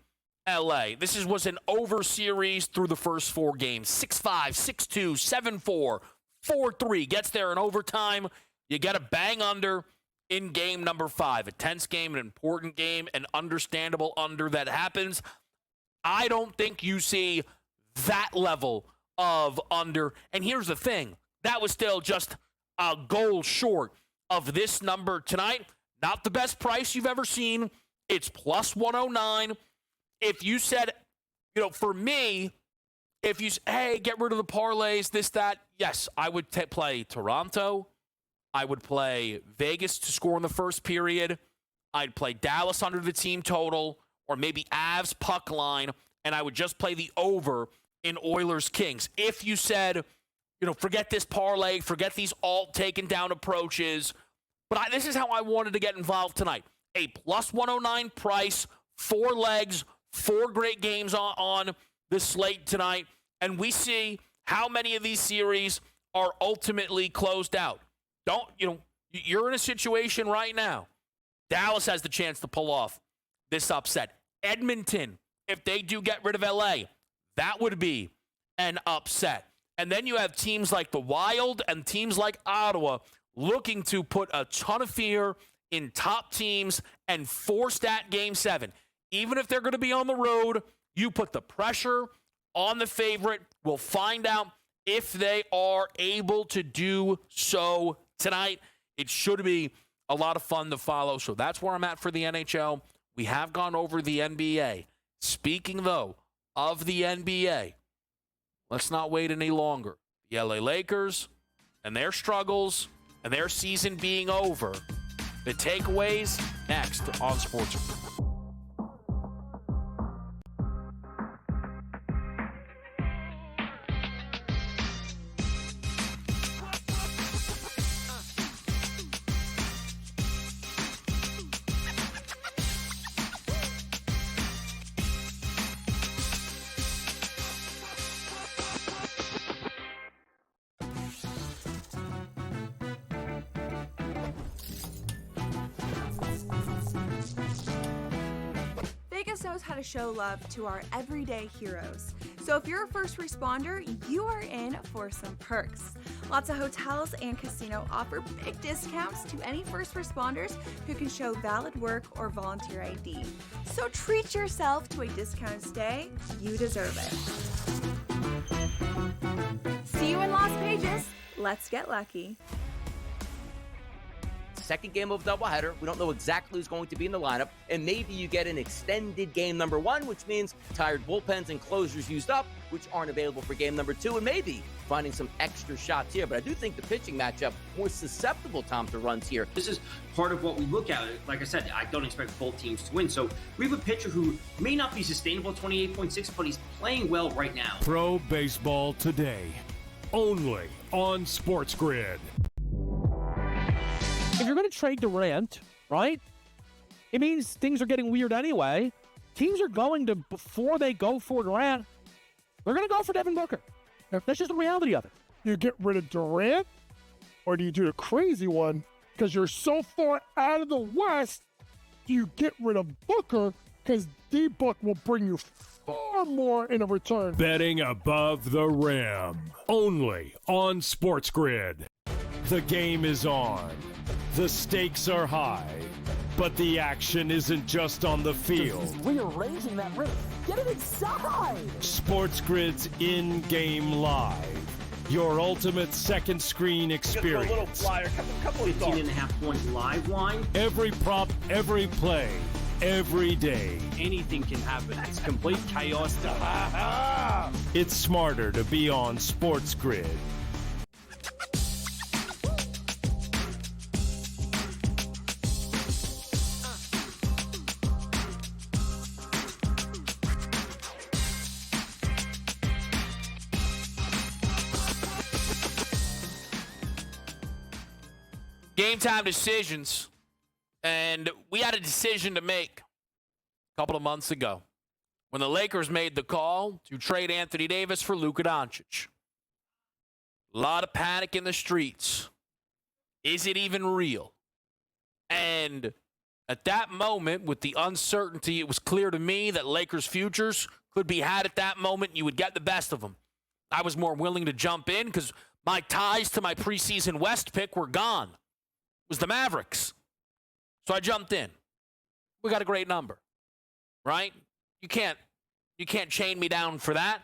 LA. This was an over series through the first 4 games. 6-5, 6-2, 7-4, 4-3. Gets there in overtime. You get a bang under in game number 5. A tense game, an important game, an understandable under that happens. I don't think you see that level of under. And here's the thing. That was still just a goal short of this number tonight. Not the best price you've ever seen. It's plus 109. If you said, for me, if you say, hey, get rid of the parlays, this, that, yes, I would play Toronto. I would play Vegas to score in the first period. I'd play Dallas under the team total, or maybe Avs puck line, and I would just play the over in Oilers Kings. If you said, forget this parlay, forget these alt taken down approaches, but this is how I wanted to get involved tonight. A plus 109 price, 4 legs, 4 great games on the slate tonight, and we see how many of these series are ultimately closed out. You're in a situation right now. Dallas has the chance to pull off this upset. Edmonton, if they do get rid of LA, that would be an upset. And then you have teams like the Wild and teams like Ottawa looking to put a ton of fear in top teams and force that Game 7. Even if they're going to be on the road, you put the pressure on the favorite. We'll find out if they are able to do so tonight. It should be a lot of fun to follow. So that's where I'm at for the NHL. We have gone over the NBA. Speaking, though, of the NBA, let's not wait any longer. The LA Lakers and their struggles and their season being over. The takeaways next on SportsGrid. Vegas knows how to show love to our everyday heroes. So if you're a first responder, you are in for some perks. Lots of hotels and casino offer big discounts to any first responders who can show valid work or volunteer ID. So treat yourself to a discounted stay. You deserve it. See you in Las Vegas. Let's get lucky. Second game of doubleheader. We don't know exactly who's going to be in the lineup, and maybe you get an extended game number 1, which means tired bullpens and closers used up, which aren't available for game number 2, and maybe finding some extra shots here. But I do think the pitching matchup more susceptible, Tom, to runs here. This is part of what we look at. Like I said, I don't expect both teams to win. So we have a pitcher who may not be sustainable at 28.6, but he's playing well right now. Pro Baseball Today, only on SportsGrid. If you're going to trade Durant, right, it means things are getting weird anyway. Teams are going to, before they go for Durant, they're going to go for Devin Booker. That's just the reality of it. You get rid of Durant, or do you do the crazy one? Because you're so far out of the West, you get rid of Booker, because D-Book will bring you far more in a return. Betting above the rim, only on SportsGrid. The game is on. The stakes are high, but the action isn't just on the field. He's rearranging that roof. Get it inside! SportsGrid's in-game live. Your ultimate second screen experience. Just a little flyer, couple of 15.5 points live line. Every prop, every play, every day. Anything can happen. It's complete chaos. It's smarter to be on SportsGrid. Game time decisions, and we had a decision to make a couple of months ago when the Lakers made the call to trade Anthony Davis for Luka Doncic. A lot of panic in the streets. Is it even real? And at that moment, with the uncertainty, it was clear to me that Lakers futures could be had at that moment. You would get the best of them. I was more willing to jump in because my ties to my preseason West pick were gone. Was the Mavericks. So I jumped in. We got a great number, right? You can't You can't chain me down for that.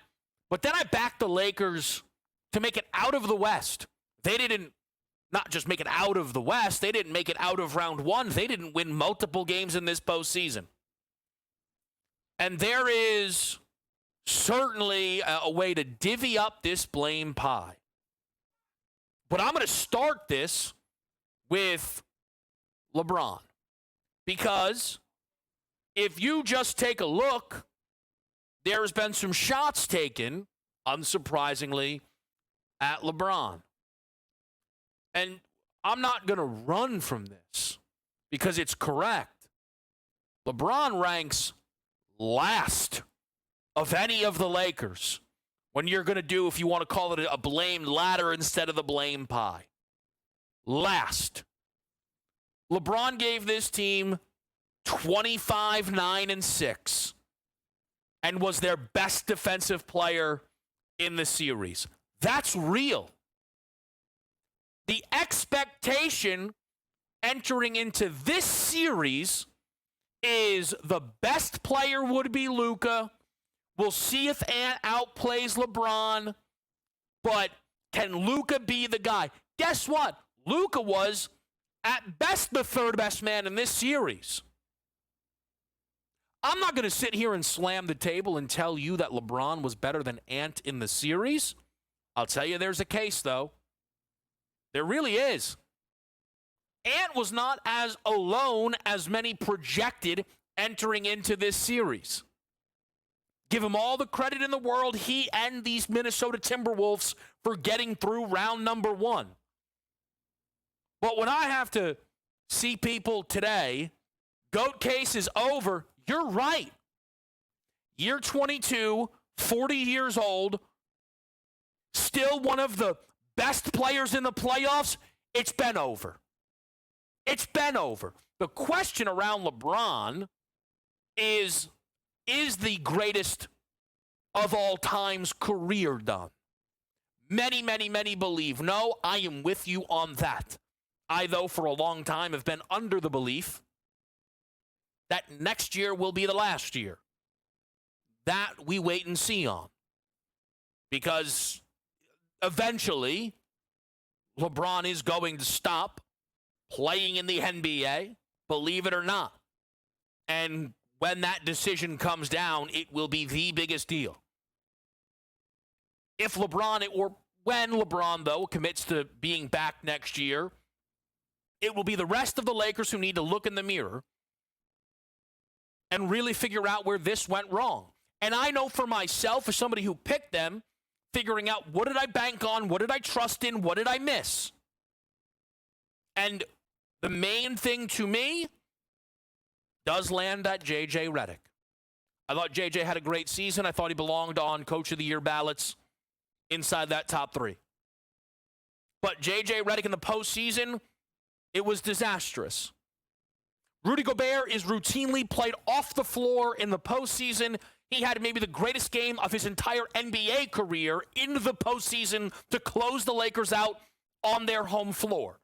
But then I backed the Lakers to make it out of the West. They didn't not just make it out of the West, they didn't make it out of round one. They didn't win multiple games in this postseason. And there is certainly a way to divvy up this blame pie. But I'm going to start this with LeBron. Because if you just take a look, there's been some shots taken, unsurprisingly, at LeBron. And I'm not going to run from this because it's correct. LeBron ranks last of any of the Lakers when you're going to do, if you want to call it a blame ladder instead of the blame pie. Last. LeBron gave this team 25, 9, and 6 and was their best defensive player in the series. That's real. The expectation entering into this series is the best player would be Luka. We'll see if Ant outplays LeBron, but can Luka be the guy? Guess what? Luka was, at best, the third best man in this series. I'm not going to sit here and slam the table and tell you that LeBron was better than Ant in the series. I'll tell you there's a case, though. There really is. Ant was not as alone as many projected entering into this series. Give him all the credit in the world, he and these Minnesota Timberwolves, for getting through round number one. But when I have to see people today, GOAT case is over, you're right. Year 22, 40 years old, still one of the best players in the playoffs, it's been over. It's been over. The question around LeBron is the greatest of all time's career done? Many, many, many believe no. I am with you on that. I, though, for a long time have been under the belief that next year will be the last year. That we wait and see on. Because eventually, LeBron is going to stop playing in the NBA, believe it or not. And when that decision comes down, it will be the biggest deal. If LeBron, or when LeBron, though, commits to being back next year, it will be the rest of the Lakers who need to look in the mirror and really figure out where this went wrong. And I know for myself, as somebody who picked them, figuring out what did I bank on, what did I trust in, what did I miss? And the main thing to me does land at J.J. Redick. I thought J.J. had a great season. I thought he belonged on Coach of the Year ballots inside that top three. But J.J. Redick in the postseason, it was disastrous. Rudy Gobert is routinely played off the floor in the postseason. He had maybe the greatest game of his entire NBA career in the postseason to close the Lakers out on their home floor.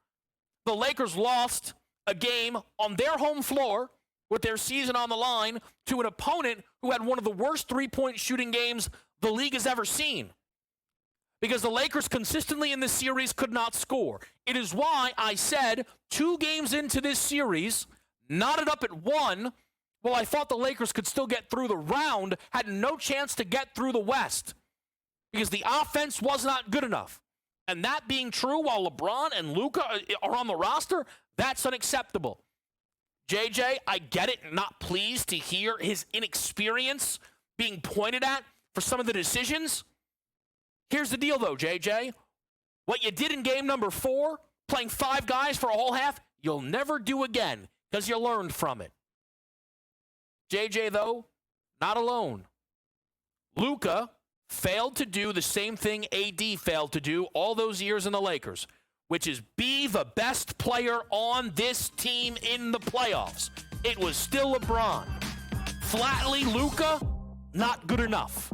The Lakers lost a game on their home floor with their season on the line to an opponent who had one of the worst three-point shooting games the league has ever seen. Because the Lakers consistently in this series could not score. It is why I said 2 games into this series, knotted up at 1, well, I thought the Lakers could still get through the round, had no chance to get through the West because the offense was not good enough. And that being true while LeBron and Luka are on the roster, that's unacceptable. JJ, I get it, not pleased to hear his inexperience being pointed at for some of the decisions. Here's the deal, though, JJ. What you did in game number 4, playing 5 guys for a whole half, you'll never do again because you learned from it. JJ, though, not alone. Luka failed to do the same thing AD failed to do all those years in the Lakers, which is be the best player on this team in the playoffs. It was still LeBron. Flatly, Luka, not good enough.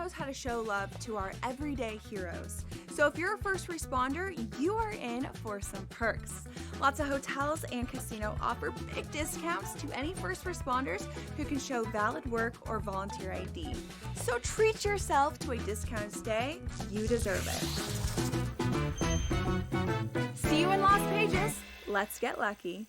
knows how to show love to our everyday heroes. So if you're a first responder, you are in for some perks. Lots of hotels and casino offer big discounts to any first responders who can show valid work or volunteer ID. So treat yourself to a discounted stay. You deserve it. See you in Las Vegas. Let's get lucky.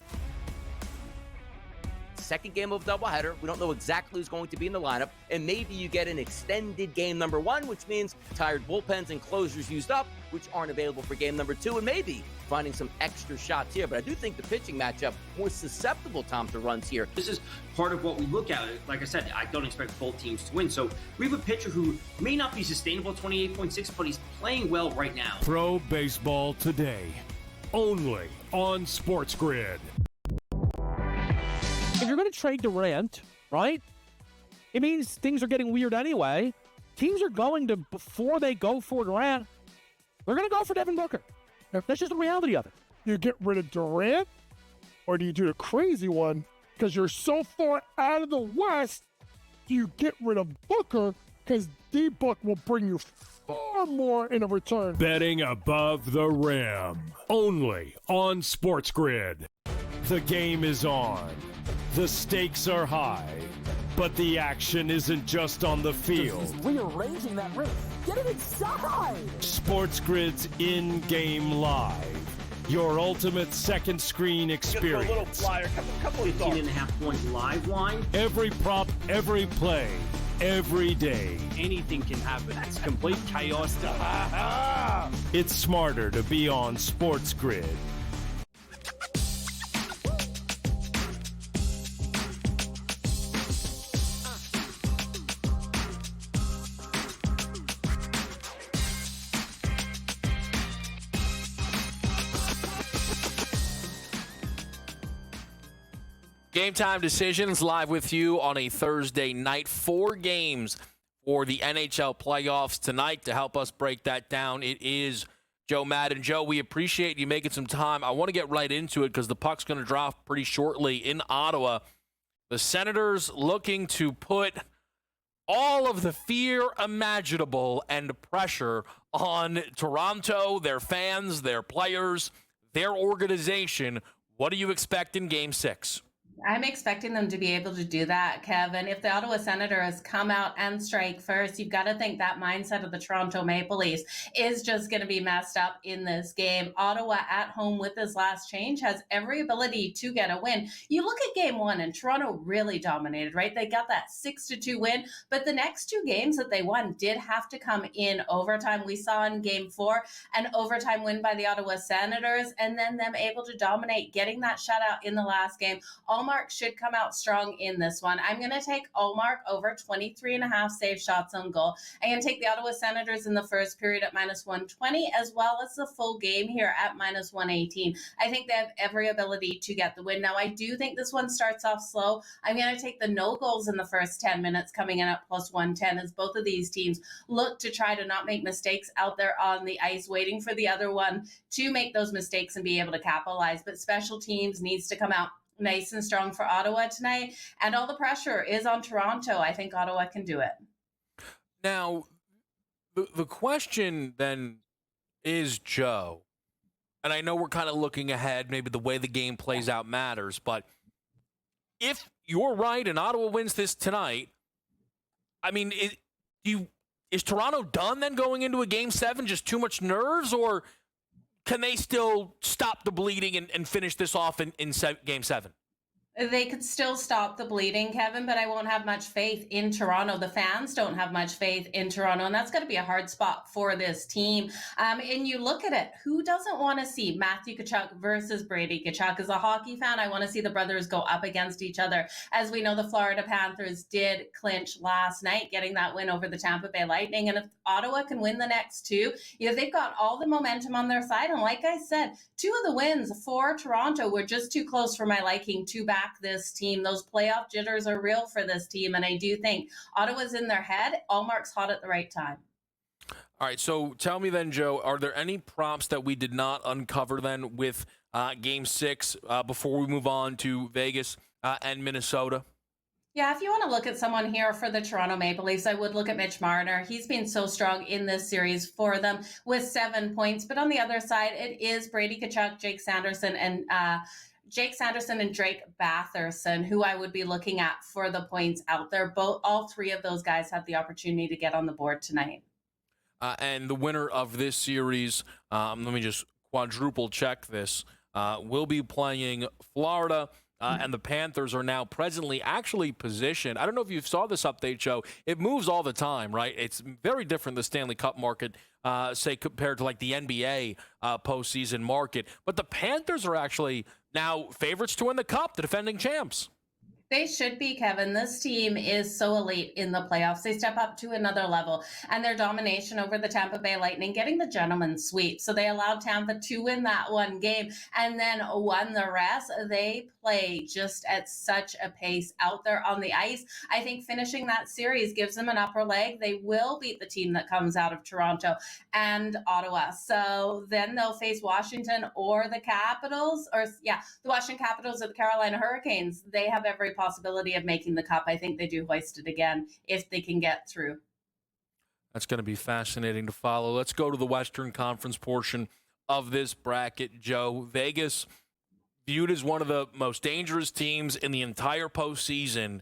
Second game of doubleheader. We don't know exactly who's going to be in the lineup, and maybe you get an extended game number 1, which means tired bullpens and closers used up, which aren't available for game number 2, and maybe finding some extra shots here. But I do think the pitching matchup more susceptible, Tom, to runs here. This is part of what we look at. Like I said, I don't expect both teams to win. So we have a pitcher who may not be sustainable 28.6, but he's playing well right now. Pro Baseball Today, only on SportsGrid. If you're going to trade Durant, right, it means things are getting weird anyway. Teams are going to, before they go for Durant, they're going to go for Devin Booker. That's just the reality of it. You get rid of Durant, or do you do the crazy one? Because you're so far out of the West, you get rid of Booker, because D-Book will bring you far more in a return. Betting above the rim, only on SportsGrid. The game is on. The stakes are high, but the action isn't just on the field. He's rearranging that roof. Get it inside! SportsGrid's in-game live. Your ultimate second screen experience. Just a little flyer, couple of 18.5 point live line. Every prop, every play, every day. Anything can happen. That's complete chaos. It's smarter to be on SportsGrid. Game Time Decisions live with you on a Thursday night. 4 games for the NHL playoffs tonight. To help us break that down, it is Joe Madden. Joe, we appreciate you making some time. I want to get right into it because the puck's going to drop pretty shortly in Ottawa. The Senators looking to put all of the fear imaginable and pressure on Toronto, their fans, their players, their organization. What do you expect in Game 6? I'm expecting them to be able to do that, Kevin. If the Ottawa Senators come out and strike first, you've got to think that mindset of the Toronto Maple Leafs is just going to be messed up in this game. Ottawa at home with this last change has every ability to get a win. You look at Game 1 and Toronto really dominated, right? They got that 6-2 win, but the next 2 games that they won did have to come in overtime. We saw in Game 4 an overtime win by the Ottawa Senators, and then them able to dominate, getting that shutout in the last game. Ullmark should come out strong in this one. I'm going to take Ullmark over 23.5 save shots on goal. I'm going to take the Ottawa Senators in the first period at -120, as well as the full game here at -118. I think they have every ability to get the win. Now, I do think this one starts off slow. I'm going to take the no goals in the first 10 minutes coming in at +110 as both of these teams look to try to not make mistakes out there on the ice, waiting for the other one to make those mistakes and be able to capitalize. But special teams needs to come out nice and strong for Ottawa tonight, and all the pressure is on Toronto. I think Ottawa can do it. Now, the question then is, Joe, and I know we're kind of looking ahead, maybe the way the game plays out matters, but if you're right and Ottawa wins this tonight, I mean, is Toronto done then going into a Game 7, just too much nerves, or can they still stop the bleeding and finish this off in Game 7? They could still stop the bleeding, Kevin, but I won't have much faith in Toronto. The fans don't have much faith in Toronto, and that's going to be a hard spot for this team. And you look at it, who doesn't want to see Matthew Tkachuk versus Brady Tkachuk? As a hockey fan, I want to see the brothers go up against each other. As we know, the Florida Panthers did clinch last night, getting that win over the Tampa Bay Lightning. And if Ottawa can win the next 2, they've got all the momentum on their side. And like I said, 2 of the wins for Toronto were just too close for my liking to back this team. Those playoff jitters are real for this team, and I do think Ottawa's in their head. Ullmark's hot at the right time. All right, so tell me then, Joe, are there any props that we did not uncover then with Game 6 before we move on to Vegas and Minnesota? Yeah, if you want to look at someone here for the Toronto Maple Leafs, I would look at Mitch Marner. He's been so strong in this series for them with 7 points. But on the other side, it is Brady Tkachuk, Jake Sanderson, and Drake Batherson, who I would be looking at for the points out there. All three of those guys have the opportunity to get on the board tonight. And the winner of this series, let me just quadruple check this, will be playing Florida. And the Panthers are now presently actually positioned. I don't know if you saw this update, Joe. It moves all the time, right? It's very different, the Stanley Cup market, say, compared to like the NBA postseason market. But the Panthers are actually now favorites to win the Cup, the defending champs. They should be, Kevin. This team is so elite in the playoffs. They step up to another level, and their domination over the Tampa Bay Lightning, getting the gentleman's sweep. So they allowed Tampa to win that one game and then won the rest. They play just at such a pace out there on the ice. I think finishing that series gives them an upper leg. They will beat the team that comes out of Toronto and Ottawa. So then they'll face Washington or the Capitals, the Washington Capitals or the Carolina Hurricanes. They have every possibility of making the Cup. I think they do hoist it again if they can get through. That's going to be fascinating to follow. Let's go to the Western Conference portion of this bracket, Joe. Vegas, viewed as one of the most dangerous teams in the entire postseason,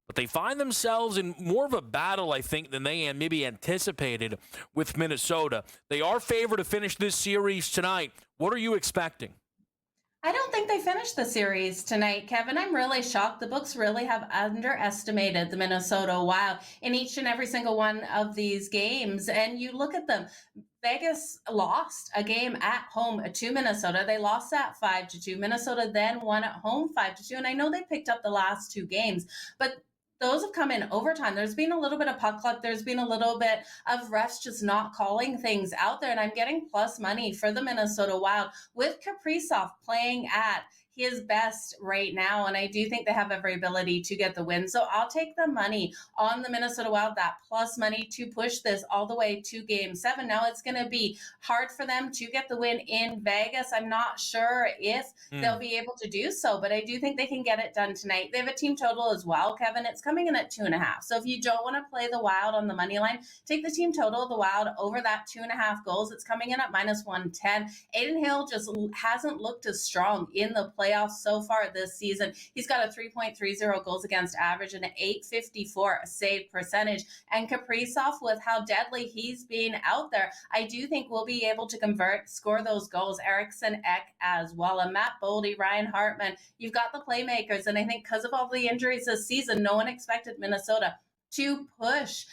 but they find themselves in more of a battle, I think, than they maybe anticipated with Minnesota. They are favored to finish this series tonight. What are you expecting? I don't think they finished the series tonight, Kevin. I'm really shocked. The books really have underestimated the Minnesota Wild in each and every single one of these games. And you look at them. Vegas lost a game at home to Minnesota. They lost that 5-2. Minnesota then won at home 5-2. And I know they picked up the last two games, but those have come in overtime. There's been a little bit of puck luck. There's been a little bit of refs just not calling things out there. And I'm getting plus money for the Minnesota Wild with Kaprizov playing at his best right now. And I do think they have every ability to get the win. So I'll take the money on the Minnesota Wild, that plus money to push this all the way to Game 7. Now it's going to be hard for them to get the win in Vegas. I'm not sure if they'll be able to do so, but I do think they can get it done tonight. They have a team total as well, Kevin. It's coming in at 2.5. So if you don't want to play the Wild on the money line, take the team total of the Wild over that 2.5 goals. It's coming in at -110. Aiden Hill just hasn't looked as strong in the playoffs so far this season. He's got a 3.30 goals against average and an .854 save percentage. And Kaprizov, with how deadly he's been out there, I do think we'll be able to score those goals. Eriksson Ek as well. And Matt Boldy, Ryan Hartman, you've got the playmakers. And I think because of all the injuries this season, no one expected Minnesota to push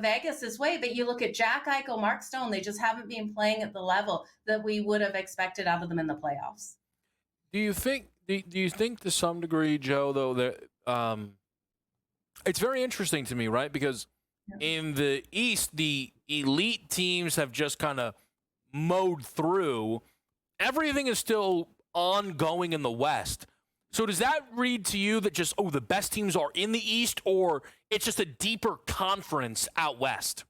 Vegas this way. But you look at Jack Eichel, Mark Stone, they just haven't been playing at the level that we would have expected out of them in the playoffs. Do you think to some degree, Joe, though, that it's very interesting to me, right? Because in the East, the elite teams have just kind of mowed through. Everything is still ongoing in the West. So does that read to you that just, the best teams are in the East, or it's just a deeper conference out West?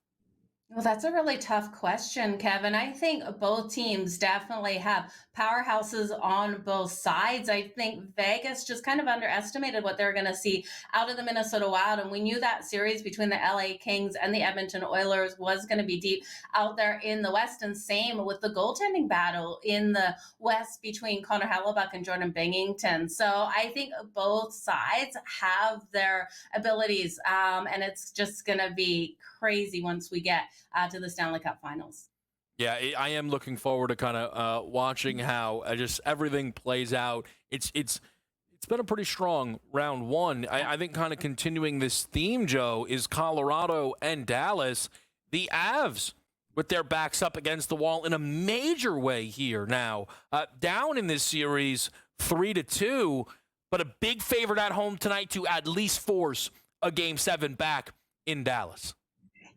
Well, that's a really tough question, Kevin. I think both teams definitely have powerhouses on both sides. I think Vegas just kind of underestimated what they're going to see out of the Minnesota Wild. And we knew that series between the LA Kings and the Edmonton Oilers was going to be deep out there in the West. And same with the goaltending battle in the West between Connor Hellebuck and Jordan Binnington. So I think both sides have their abilities. And it's just going to be crazy once we get to the Stanley Cup Finals. Yeah, I am looking forward to kind of watching how just everything plays out. It's been a pretty strong round one. I think kind of continuing this theme, Joe, is Colorado and Dallas. The Avs with their backs up against the wall in a major way here now. Down in this series 3-2, but a big favorite at home tonight to at least force a Game 7 back in Dallas.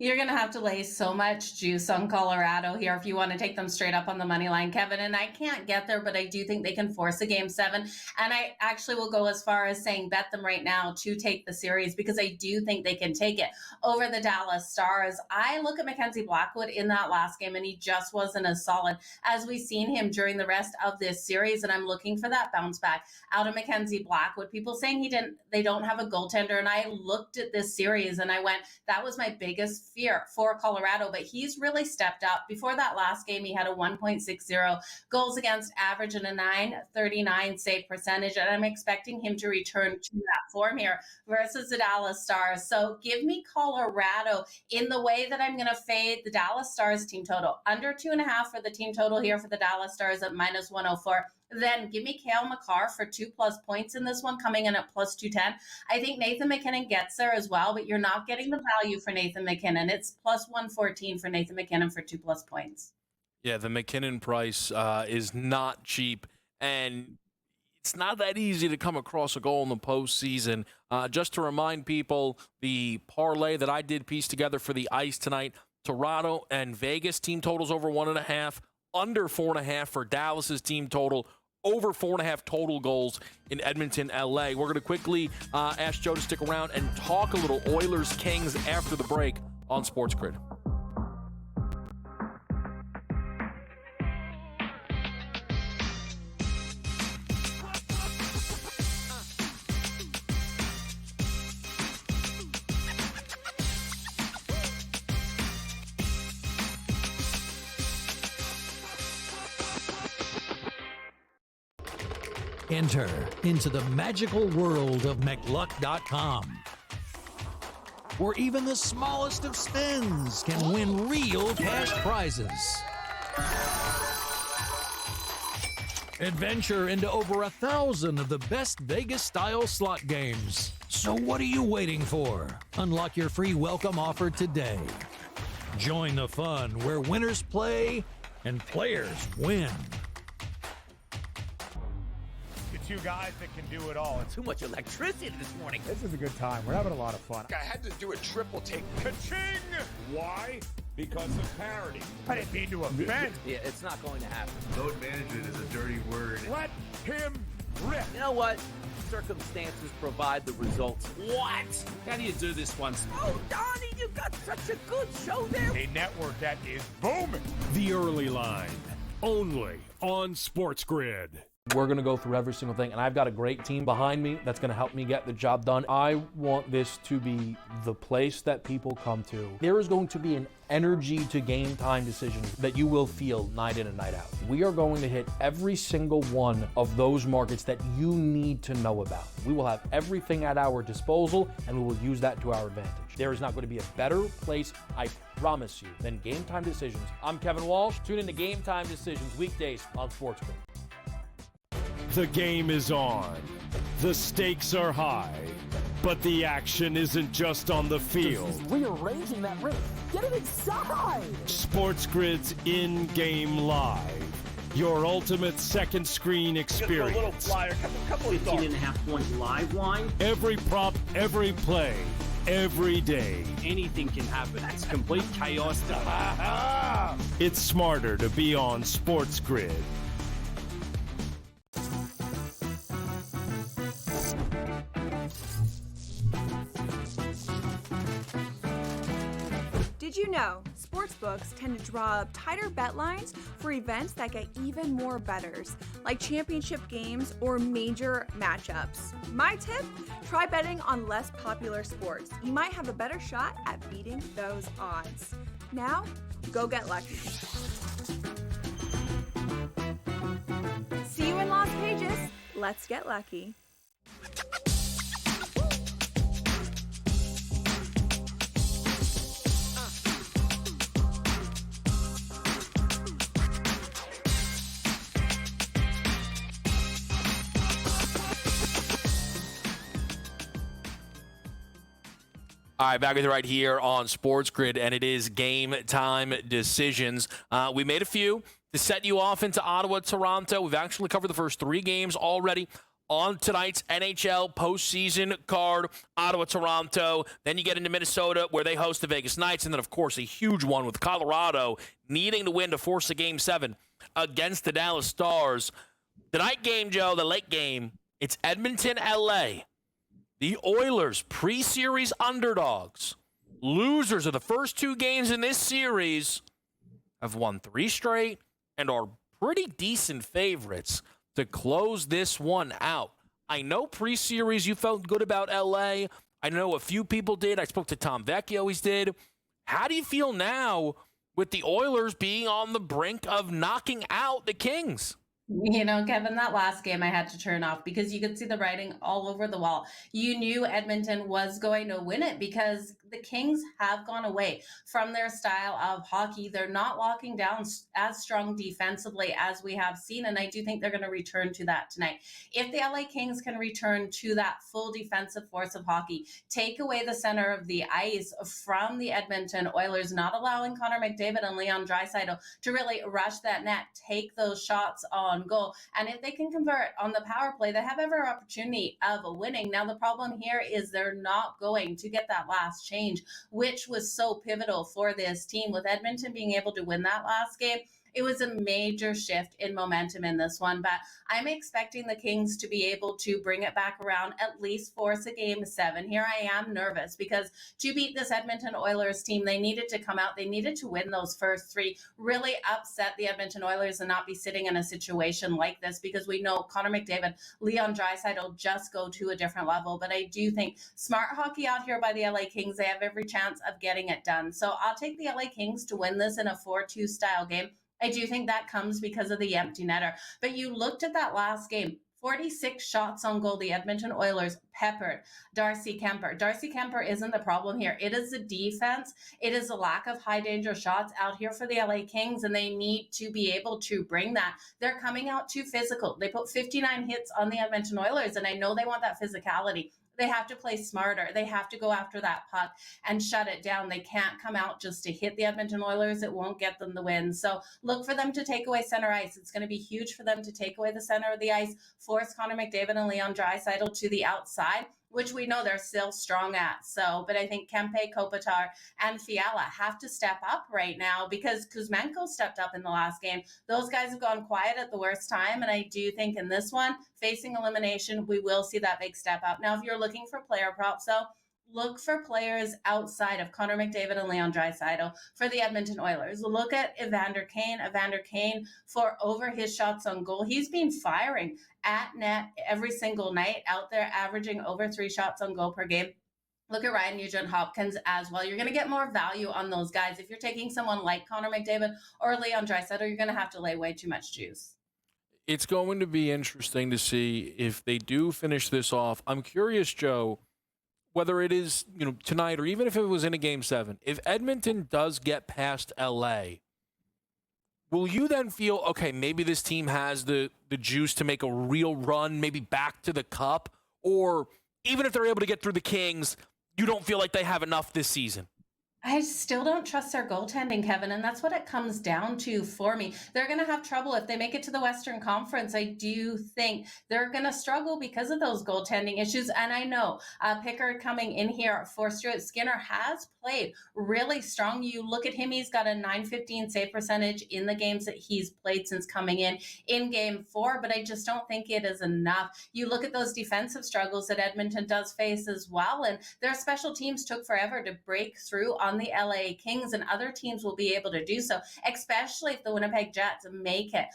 You're going to have to lay so much juice on Colorado here if you want to take them straight up on the money line, Kevin. And I can't get there, but I do think they can force a Game 7. And I actually will go as far as saying bet them right now to take the series because I do think they can take it over the Dallas Stars. I look at Mackenzie Blackwood in that last game, and he just wasn't as solid as we've seen him during the rest of this series. And I'm looking for that bounce back out of Mackenzie Blackwood. People saying they don't have a goaltender. And I looked at this series and I went, that was my biggest fear for Colorado, but he's really stepped up. Before that last game, he had a 1.60 goals against average and a .939 save percentage, and I'm expecting him to return to that form here versus the Dallas Stars. So give me Colorado in the way that I'm going to fade the Dallas Stars team total. Under 2.5 for the team total here for the Dallas Stars at -104. Then give me Cale Makar for 2+ points in this one, coming in at +210. I think Nathan MacKinnon gets there as well, but you're not getting the value for Nathan MacKinnon. It's +114 for Nathan MacKinnon for 2+ points. Yeah, the MacKinnon price is not cheap, and it's not that easy to come across a goal in the postseason. Just to remind people, the parlay that I did piece together for the Ice tonight, Toronto and Vegas team totals over 1.5, under 4.5 for Dallas's team total, over 4.5 total goals in Edmonton, LA. We're going to quickly ask Joe to stick around and talk a little Oilers Kings after the break on SportsGrid. Enter into the magical world of McLuck.com, where even the smallest of spins can win real cash prizes. Adventure into over 1,000 of the best Vegas-style slot games. So what are you waiting for? Unlock your free welcome offer today. Join the fun where winners play and players win. Two guys that can do it all. Too much electricity this morning. This is a good time. We're having a lot of fun. I had to do a triple take. Ka-ching! Why? Because of parity. I didn't mean to offend. Yeah, it's not going to happen. Load management is a dirty word. Let him rip. You know what? Circumstances provide the results. What? How do you do this once? Oh, Donnie, you've got such a good show there. A network that is booming. The Early Line, only on SportsGrid. We're going to go through every single thing, and I've got a great team behind me that's going to help me get the job done. I want this to be the place that people come to. There is going to be an energy to game time decisions that you will feel night in and night out. We are going to hit every single one of those markets that you need to know about. We will have everything at our disposal, and we will use that to our advantage. There is not going to be a better place, I promise you, than Game Time Decisions. I'm Kevin Walsh. Tune in to Game Time Decisions weekdays on SportsGrid. The game is on. The stakes are high. But the action isn't just on the field. He's rearranging that ring. Get it inside! SportsGrid's in-game live. Your ultimate second screen experience. Just a little flyer, couple of 18.5 point live line. Every prop, every play, every day. Anything can happen. It's complete chaos. It's smarter to be on SportsGrid. Did you know sportsbooks tend to draw up tighter bet lines for events that get even more bettors, like championship games or major matchups? My tip, try betting on less popular sports. You might have a better shot at beating those odds. Now, go get lucky. See you in Las Vegas. Let's get lucky. All right, back with you right here on SportsGrid, and it is Game Time Decisions. We made a few to set you off into Ottawa, Toronto. We've actually covered the first 3 games already on tonight's NHL postseason card, Ottawa, Toronto. Then you get into Minnesota where they host the Vegas Knights. And then, of course, a huge one with Colorado needing to win to force a Game 7 against the Dallas Stars. The night game, Joe, the late game, it's Edmonton, LA. The Oilers, pre-series underdogs, losers of the first 2 games in this series, have won 3 straight and are pretty decent favorites to close this one out. I know pre-series you felt good about LA. I know a few people did. I spoke to Tom Vecchio, he did. How do you feel now with the Oilers being on the brink of knocking out the Kings? You know, Kevin, that last game I had to turn off because you could see the writing all over the wall. You knew Edmonton was going to win it because the Kings have gone away from their style of hockey. They're not locking down as strong defensively as we have seen, and I do think they're going to return to that tonight. If the LA Kings can return to that full defensive force of hockey, take away the center of the ice from the Edmonton Oilers, not allowing Connor McDavid and Leon Draisaitl to really rush that net, take those shots on goal. And if they can convert on the power play, they have every opportunity of winning. Now, the problem here is they're not going to get that last change, which was so pivotal for this team. With Edmonton being able to win that last game, it was a major shift in momentum in this one, but I'm expecting the Kings to be able to bring it back around, at least force a Game 7. Here I am nervous because to beat this Edmonton Oilers team, they needed to come out. They needed to win those first 3, really upset the Edmonton Oilers and not be sitting in a situation like this because we know Connor McDavid, Leon Draisaitl just go to a different level. But I do think smart hockey out here by the LA Kings, they have every chance of getting it done. So I'll take the LA Kings to win this in a 4-2 style game. I do think that comes because of the empty netter. But you looked at that last game, 46 shots on goal. The Edmonton Oilers peppered Darcy Kemper. Darcy Kemper isn't the problem here. It is the defense. It is a lack of high danger shots out here for the LA Kings, and they need to be able to bring that. They're coming out too physical. They put 59 hits on the Edmonton Oilers, and I know they want that physicality. They have to play smarter. They have to go after that puck and shut it down. They can't come out just to hit the Edmonton Oilers. It won't get them the win. So look for them to take away center ice. It's going to be huge for them to take away the center of the ice, force Connor McDavid and Leon Draisaitl to the outside, which we know they're still strong at. So, but I think Kempe, Kopitar, and Fiala have to step up right now because Kuzmenko stepped up in the last game. Those guys have gone quiet at the worst time, and I do think in this one, facing elimination, we will see that big step up. Now, if you're looking for player props, though, look for players outside of Connor McDavid and Leon Draisaitl for the Edmonton Oilers. Look at Evander Kane. Evander Kane, for over his shots on goal, he's been firing at net every single night out there, averaging over 3 shots on goal per game. Look at Ryan Nugent-Hopkins as well. You're going to get more value on those guys. If you're taking someone like Connor McDavid or Leon Draisaitl, you're going to have to lay way too much juice. It's going to be interesting to see if they do finish this off. I'm curious, Joe, whether it is, tonight or even if it was in a Game 7, if Edmonton does get past LA, will you then feel, okay, maybe this team has the juice to make a real run, maybe back to the Cup? Or even if they're able to get through the Kings, you don't feel like they have enough this season? I still don't trust their goaltending, Kevin, and that's what it comes down to for me. They're going to have trouble if they make it to the Western Conference. I do think they're going to struggle because of those goaltending issues, and I know Pickard coming in here for Stuart Skinner has played really strong. You look at him, he's got a .915 save percentage in the games that he's played since coming in Game 4, but I just don't think it is enough. You look at those defensive struggles that Edmonton does face as well, and their special teams took forever to break through on the LA Kings, and other teams will be able to do so, especially if the Winnipeg Jets make it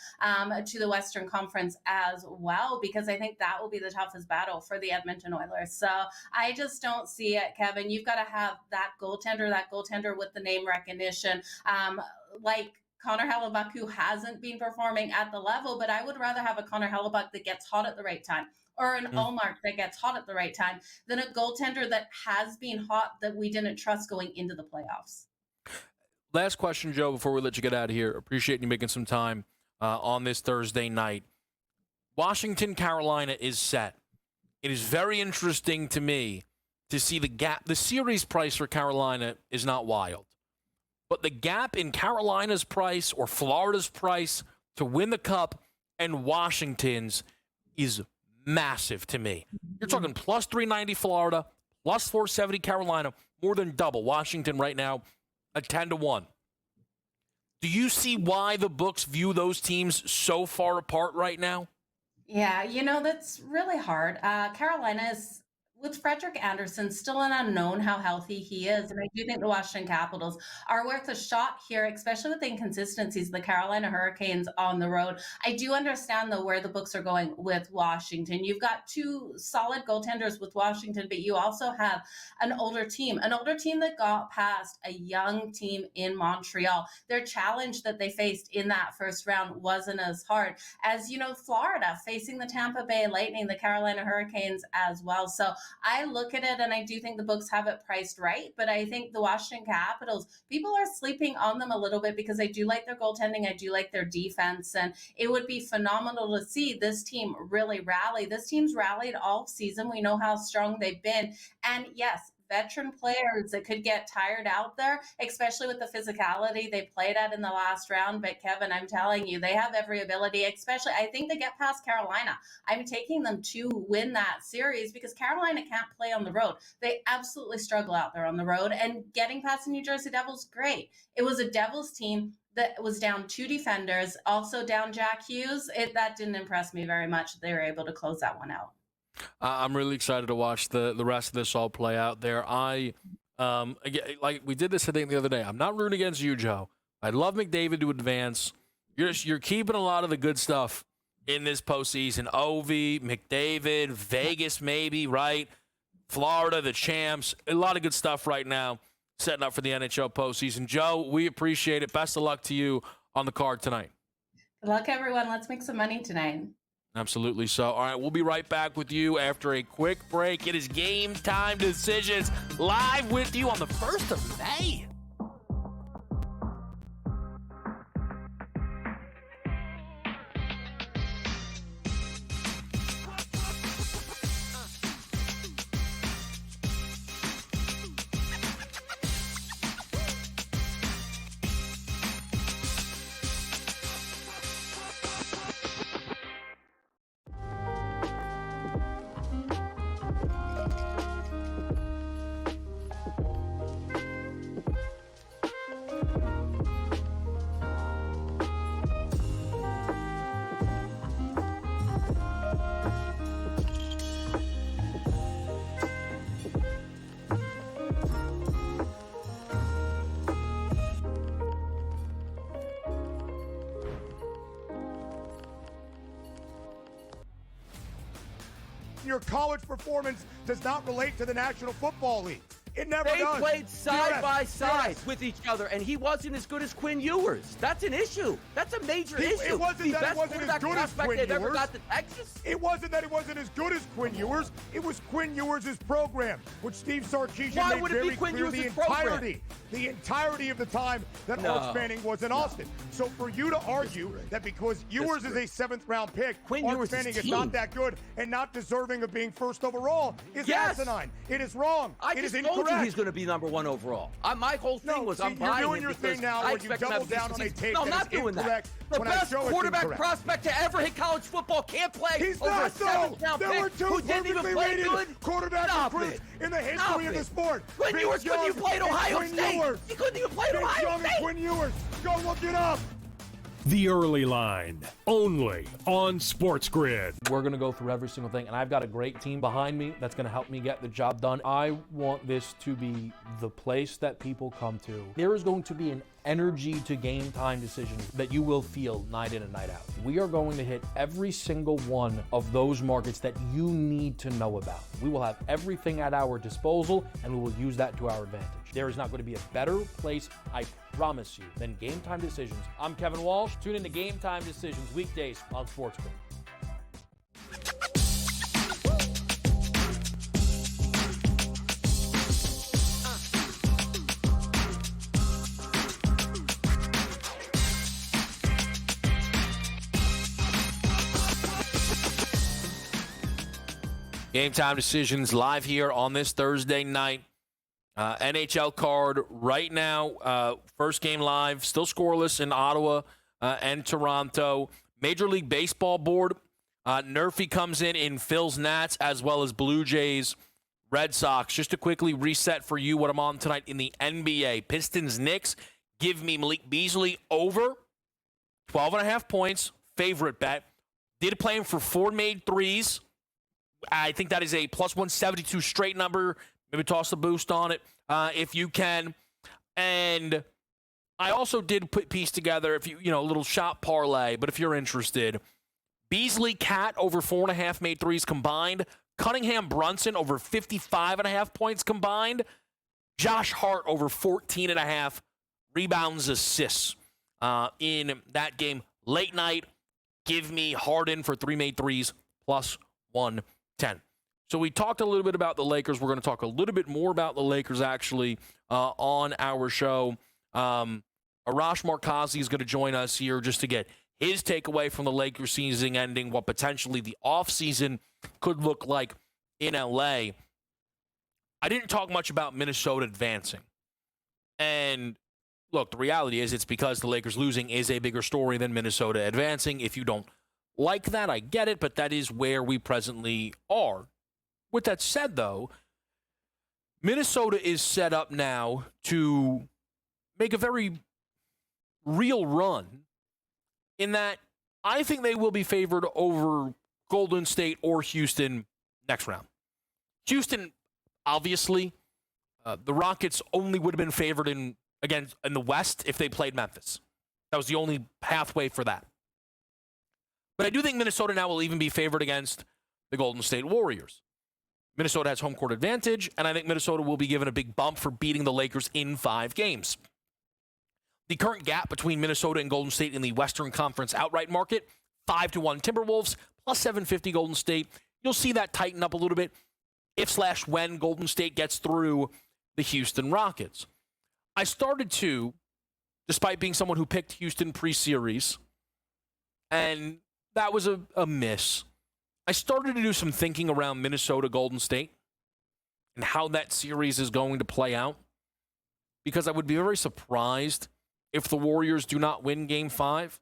to the Western Conference as well, because I think that will be the toughest battle for the Edmonton Oilers. So I just don't see it, Kevin. You've got to have that goaltender with the name recognition, like Connor Hellebuyck, who hasn't been performing at the level, but I would rather have a Connor Hellebuyck that gets hot at the right time, or an Ullmark that gets hot at the right time, than a goaltender that has been hot that we didn't trust going into the playoffs. Last question, Joe, before we let you get out of here. Appreciate you making some time on this Thursday night. Washington, Carolina is set. It is very interesting to me to see the gap. The series price for Carolina is not wild, but the gap in Carolina's price or Florida's price to win the Cup and Washington's is massive to me. You're talking plus 390 Florida, plus 470 Carolina, more than double. Washington right now at 10-1. Do you see why the books view those teams so far apart right now? Yeah, that's really hard. Carolina is, with Frederick Anderson, still an unknown how healthy he is. And I do think the Washington Capitals are worth a shot here, especially with the inconsistencies of the Carolina Hurricanes on the road. I do understand, though, where the books are going with Washington. You've got two solid goaltenders with Washington, but you also have an older team that got past a young team in Montreal. Their challenge that they faced in that first round wasn't as hard as, Florida facing the Tampa Bay Lightning, the Carolina Hurricanes as well. So I look at it and I do think the books have it priced right, but I think the Washington Capitals, people are sleeping on them a little bit because I do like their goaltending. I do like their defense, and it would be phenomenal to see this team really rally. This team's rallied all season. We know how strong they've been. And yes, veteran players that could get tired out there, especially with the physicality they played at in the last round. But Kevin, I'm telling you, they have every ability, especially I think they get past Carolina. I'm taking them to win that series because Carolina can't play on the road. They absolutely struggle out there on the road, and getting past the New Jersey Devils, great. It was a Devils team that was down two defenders, also down Jack Hughes. That didn't impress me very much. They were able to close that one out. I'm really excited to watch the rest of this all play out there. Like we did this, I think, the other day. I'm not rooting against you, Joe. I love McDavid to advance. You're keeping a lot of the good stuff in this postseason. Ovi, McDavid, Vegas maybe, right? Florida, the champs. A lot of good stuff right now setting up for the NHL postseason. Joe, we appreciate it. Best of luck to you on the card tonight. Good luck, everyone. Let's make some money tonight. Absolutely so. All right, we'll be right back with you after a quick break. It is Game Time Decisions live with you on the 1st of May. Your college performance does not relate to the National Football League. It never does. They played side by side with each other, and he wasn't as good as Quinn Ewers. That's an issue. That's a major issue. It wasn't that it wasn't as good as Quinn Ewers. Ever got to Texas. It wasn't that it wasn't as good as Quinn Ewers. It was Quinn Ewers' program, which Steve Sarkisian made very clear the entirety of the time that Arch Manning was in Austin. So for you to argue that because Ewers is a 7th-round pick, Arch Manning is not that good and not deserving of being first overall is asinine. It is wrong. It is incorrect. He's going to be number 1 overall. My whole thing was I'm buying you're doing your thing now where you double down on a take that is incorrect. The best quarterback prospect to ever hit college football can't play. He's over not a 7th-round There were pick two who didn't even perfectly play rated good. quarterback recruits in the history of the sport. Quinn Ewers couldn't even play at Ohio State. He couldn't even play at Ohio State. Quinn Ewers. Go look it up. The Early Line, only on SportsGrid. We're going to go through every single thing, and I've got a great team behind me that's going to help me get the job done. I want this to be the place that people come to. There is going to be an energy to game time decisions that you will feel night in and night out. We are going to hit every single one of those markets that you need to know about. We will have everything at our disposal, and we will use that to our advantage. There is not going to be a better place, I promise you, than Game Time Decisions. I'm Kevin Walsh. Tune in to Game Time Decisions weekdays on SportsGrid. Game Time Decisions live here on this Thursday night. NHL card right now. First game live, still scoreless in Ottawa and Toronto. Major League Baseball board Nerfy comes in Phil's Nats, as well as Blue Jays, Red Sox. Just to quickly reset for you what I'm on tonight in the NBA. Pistons, Knicks. Give me Malik Beasley over 12.5 points. Favorite bet. Did play him for 4 made threes. I think that is a plus 172 straight number. Maybe toss a boost on it if you can. And I also did piece together, if you know, a little shot parlay, but if you're interested, Beasley, Cat over 4.5 made threes combined. Cunningham, Brunson over 55.5 points combined. Josh Hart over 14.5 rebounds, assists in that game. Late night, give me Harden for 3 made threes plus 110. So we talked a little bit about the Lakers. We're going to talk a little bit more about the Lakers, actually, on our show. Arash Markazi is going to join us here just to get his takeaway from the Lakers season ending, what potentially the offseason could look like in LA. I didn't talk much about Minnesota advancing. And look, the reality is it's because the Lakers losing is a bigger story than Minnesota advancing. If you don't like that, I get it, but that is where we presently are. With that said, though, Minnesota is set up now to make a very real run in that I think they will be favored over Golden State or Houston next round. Houston, obviously, the Rockets only would have been favored in the West if they played Memphis. That was the only pathway for that. But I do think Minnesota now will even be favored against the Golden State Warriors. Minnesota has home court advantage, and I think Minnesota will be given a big bump for beating the Lakers in 5 games. The current gap between Minnesota and Golden State in the Western Conference outright market, 5-1 Timberwolves, plus 750 Golden State. You'll see that tighten up a little bit if/when Golden State gets through the Houston Rockets. I started to, despite being someone who picked Houston pre-series, and that was a miss. I started to do some thinking around Minnesota Golden State and how that series is going to play out, because I would be very surprised if the Warriors do not win Game 5,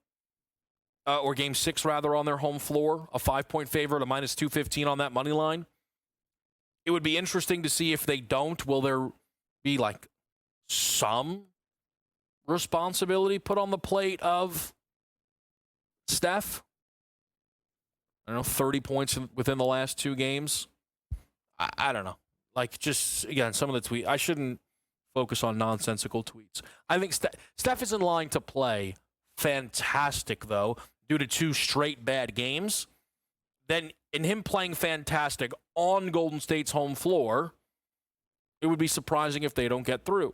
or Game 6, rather, on their home floor, a 5-point favorite, a minus 215 on that money line. It would be interesting to see if they don't. Will there be, like, some responsibility put on the plate of Steph? I don't know, 30 points within the last 2 games. I don't know. Like, just, again, some of the tweets. I shouldn't focus on nonsensical tweets. I think Steph is in line to play fantastic, though, due to 2 straight bad games. Then, in him playing fantastic on Golden State's home floor, it would be surprising if they don't get through.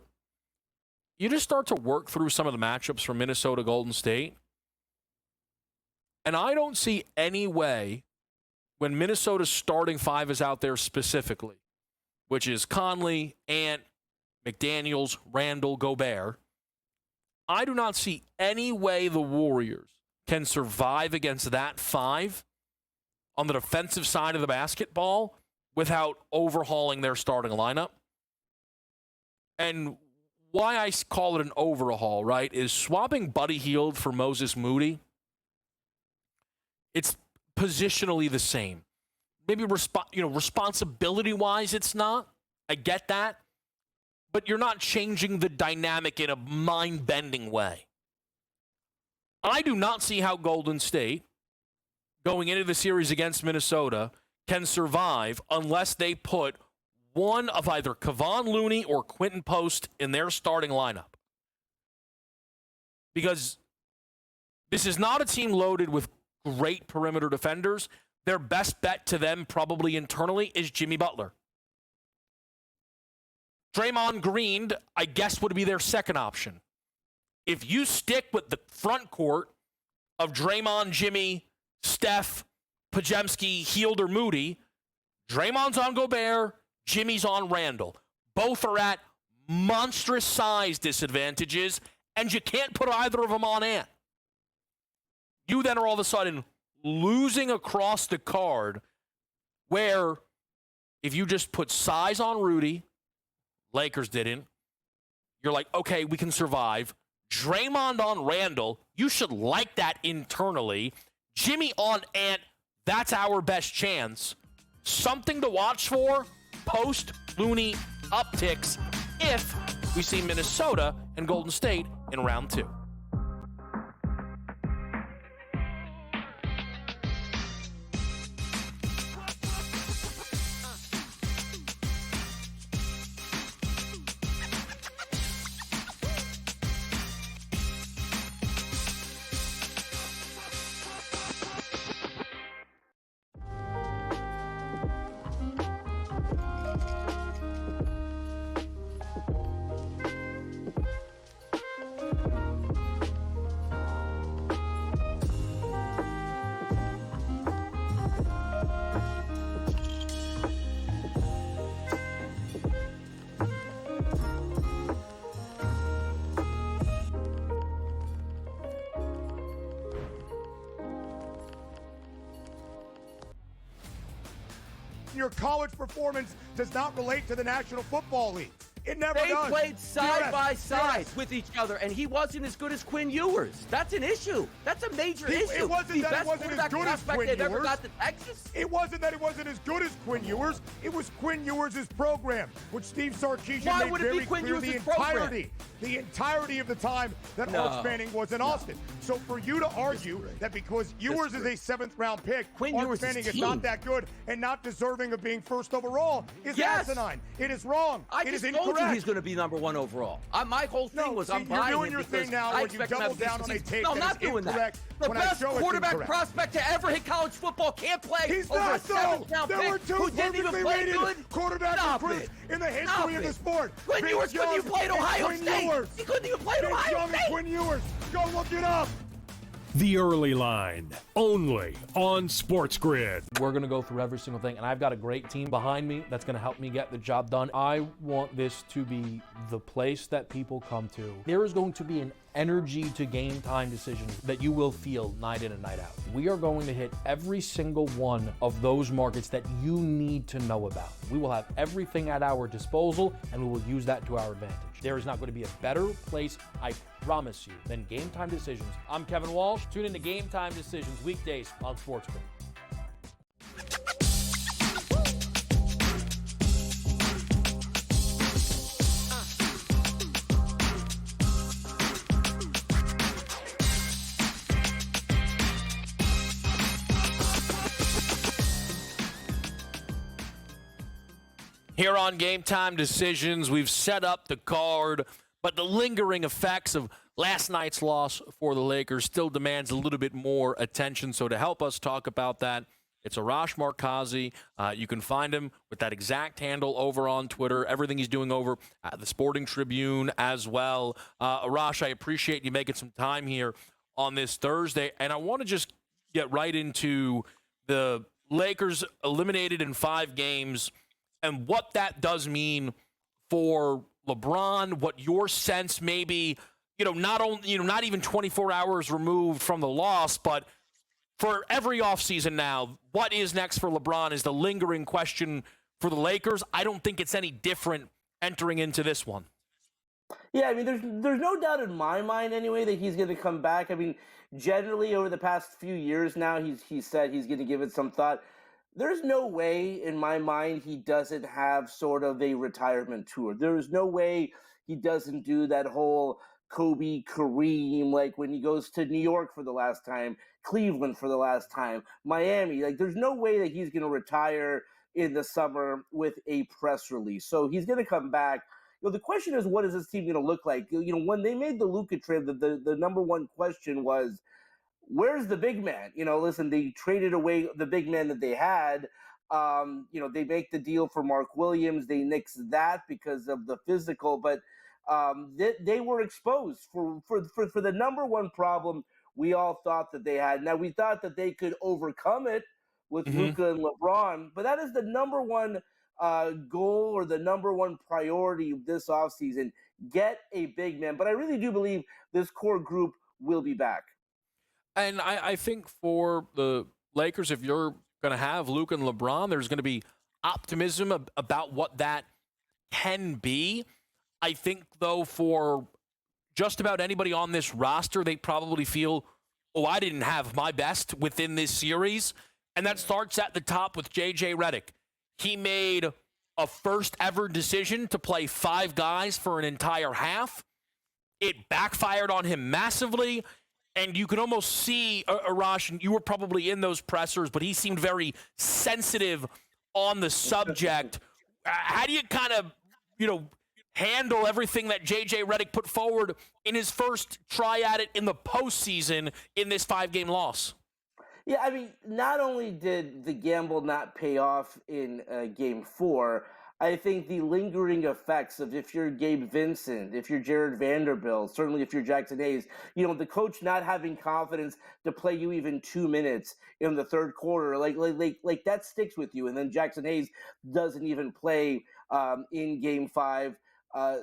You just start to work through some of the matchups for Minnesota Golden State, and I don't see any way when Minnesota's starting 5 is out there specifically, which is Conley, Ant, McDaniels, Randall, Gobert. I do not see any way the Warriors can survive against that 5 on the defensive side of the basketball without overhauling their starting lineup. And why I call it an overhaul, right, is swapping Buddy Hield for Moses Moody. It's positionally the same. Maybe responsibility-wise, it's not. I get that. But you're not changing the dynamic in a mind-bending way. I do not see how Golden State, going into the series against Minnesota, can survive unless they put one of either Kevon Looney or Quentin Post in their starting lineup. Because this is not a team loaded with great perimeter defenders. Their best bet to them, probably internally, is Jimmy Butler. Draymond Green, I guess, would be their second option. If you stick with the front court of Draymond, Jimmy, Steph, Pajemski, Hield, or Moody, Draymond's on Gobert, Jimmy's on Randall. Both are at monstrous size disadvantages, and you can't put either of them on Ant. You then are all of a sudden losing across the card, where if you just put size on Rudy, Lakers didn't, you're like, okay, we can survive. Draymond on Randall, you should like that internally. Jimmy on Ant, That's our best chance. Something to watch for post-Looney upticks if we see Minnesota and Golden State in round 2. Your college performance does not relate to the National Football League. It never They does. played side by side Yes. with each other, and he wasn't as good as Quinn Ewers. That's an issue. That's a major issue. It wasn't that he wasn't as good as Quinn they've ever Ewers. got to Texas. It wasn't that he wasn't as good as Quinn Ewers. It was Quinn Ewers' program, which Steve Sarkisian Why made would it be very Quinn clear Ewers' the entirety of the time that Arch Manning was in Austin. So for you to argue that because Ewers is a 7th-round pick, Arch Manning is not that good and not deserving of being first overall is asinine. It is wrong. It is I just told you incorrect. he's going to be number 1 overall. My whole thing was I'm buying you're doing him your because thing now I where you expect him to double have a down on a decent take season. No, I'm that not is doing that. incorrect The when I best show it's quarterback incorrect. prospect to ever hit college football can't play He's over a not, though. 7th-round There were pick two who didn't even perfectly play rated good. quarterback Stop recruits it. in the history Stop of it. the sport. Quinn Vince Ewers couldn't Young even play at and Ohio Quinn State. Ewers. He couldn't even play at Vince Ohio Young State. and Quinn Ewers. Go look it up. The Early Line, only on SportsGrid. We're going to go through every single thing, and I've got a great team behind me that's going to help me get the job done. I want this to be the place that people come to. There is going to be an energy to game time decisions that you will feel night in and night out. We are going to hit every single one of those markets that you need to know about. We will have everything at our disposal, and we will use that to our advantage. There is not going to be a better place, I promise you, than Game Time Decisions. I'm Kevin Walsh. Tune in to Game Time Decisions weekdays on SportsGrid. Here on Game Time Decisions, we've set up the card, but the lingering effects of last night's loss for the Lakers still demands a little bit more attention. So to help us talk about that, it's Arash Markazi. You can find him with that exact handle over on Twitter. Everything he's doing over at the Sporting Tribune as well. Arash, I appreciate you making some time here on this Thursday. And I want to just get right into the Lakers eliminated in 5 games and what that does mean for LeBron, what your sense maybe, not even 24 hours removed from the loss, but for every offseason now, what is next for LeBron is the lingering question for the Lakers. I don't think it's any different entering into this one. Yeah, I mean, there's no doubt in my mind anyway that he's going to come back. I mean, generally over the past few years now, he's said he's going to give it some thought. There's no way in my mind he doesn't have sort of a retirement tour. There's no way he doesn't do that whole Kobe, Kareem, like when he goes to New York for the last time, Cleveland for the last time, Miami. Like there's no way that he's going to retire in the summer with a press release. So he's going to come back. The question is, what is this team going to look like? When they made the Luka trade, the number one question was, where's the big man? Listen, they traded away the big man that they had. They make the deal for Mark Williams. They nix that because of the physical, but they were exposed for the number one problem we all thought that they had. Now, we thought that they could overcome it with Luka and LeBron, but that is the number one goal or the number one priority this offseason. Get a big man. But I really do believe this core group will be back. And I think for the Lakers, if you're going to have Luka and LeBron, there's going to be optimism about what that can be. I think, though, for just about anybody on this roster, they probably feel, I didn't have my best within this series. and that starts at the top with J.J. Redick. He made a first-ever decision to play 5 guys for an entire half. It backfired on him massively, and you can almost see, Arash, and you were probably in those pressers, but he seemed very sensitive on the subject. How do you kind of, handle everything that J.J. Redick put forward in his first try at it in the postseason in this 5-game loss? Yeah, I mean, not only did the gamble not pay off in Game 4, I think the lingering effects of if you're Gabe Vincent, if you're Jared Vanderbilt, certainly if you're Jackson Hayes, the coach not having confidence to play you even 2 minutes in the third quarter, like that sticks with you. And then Jackson Hayes doesn't even play in Game 5.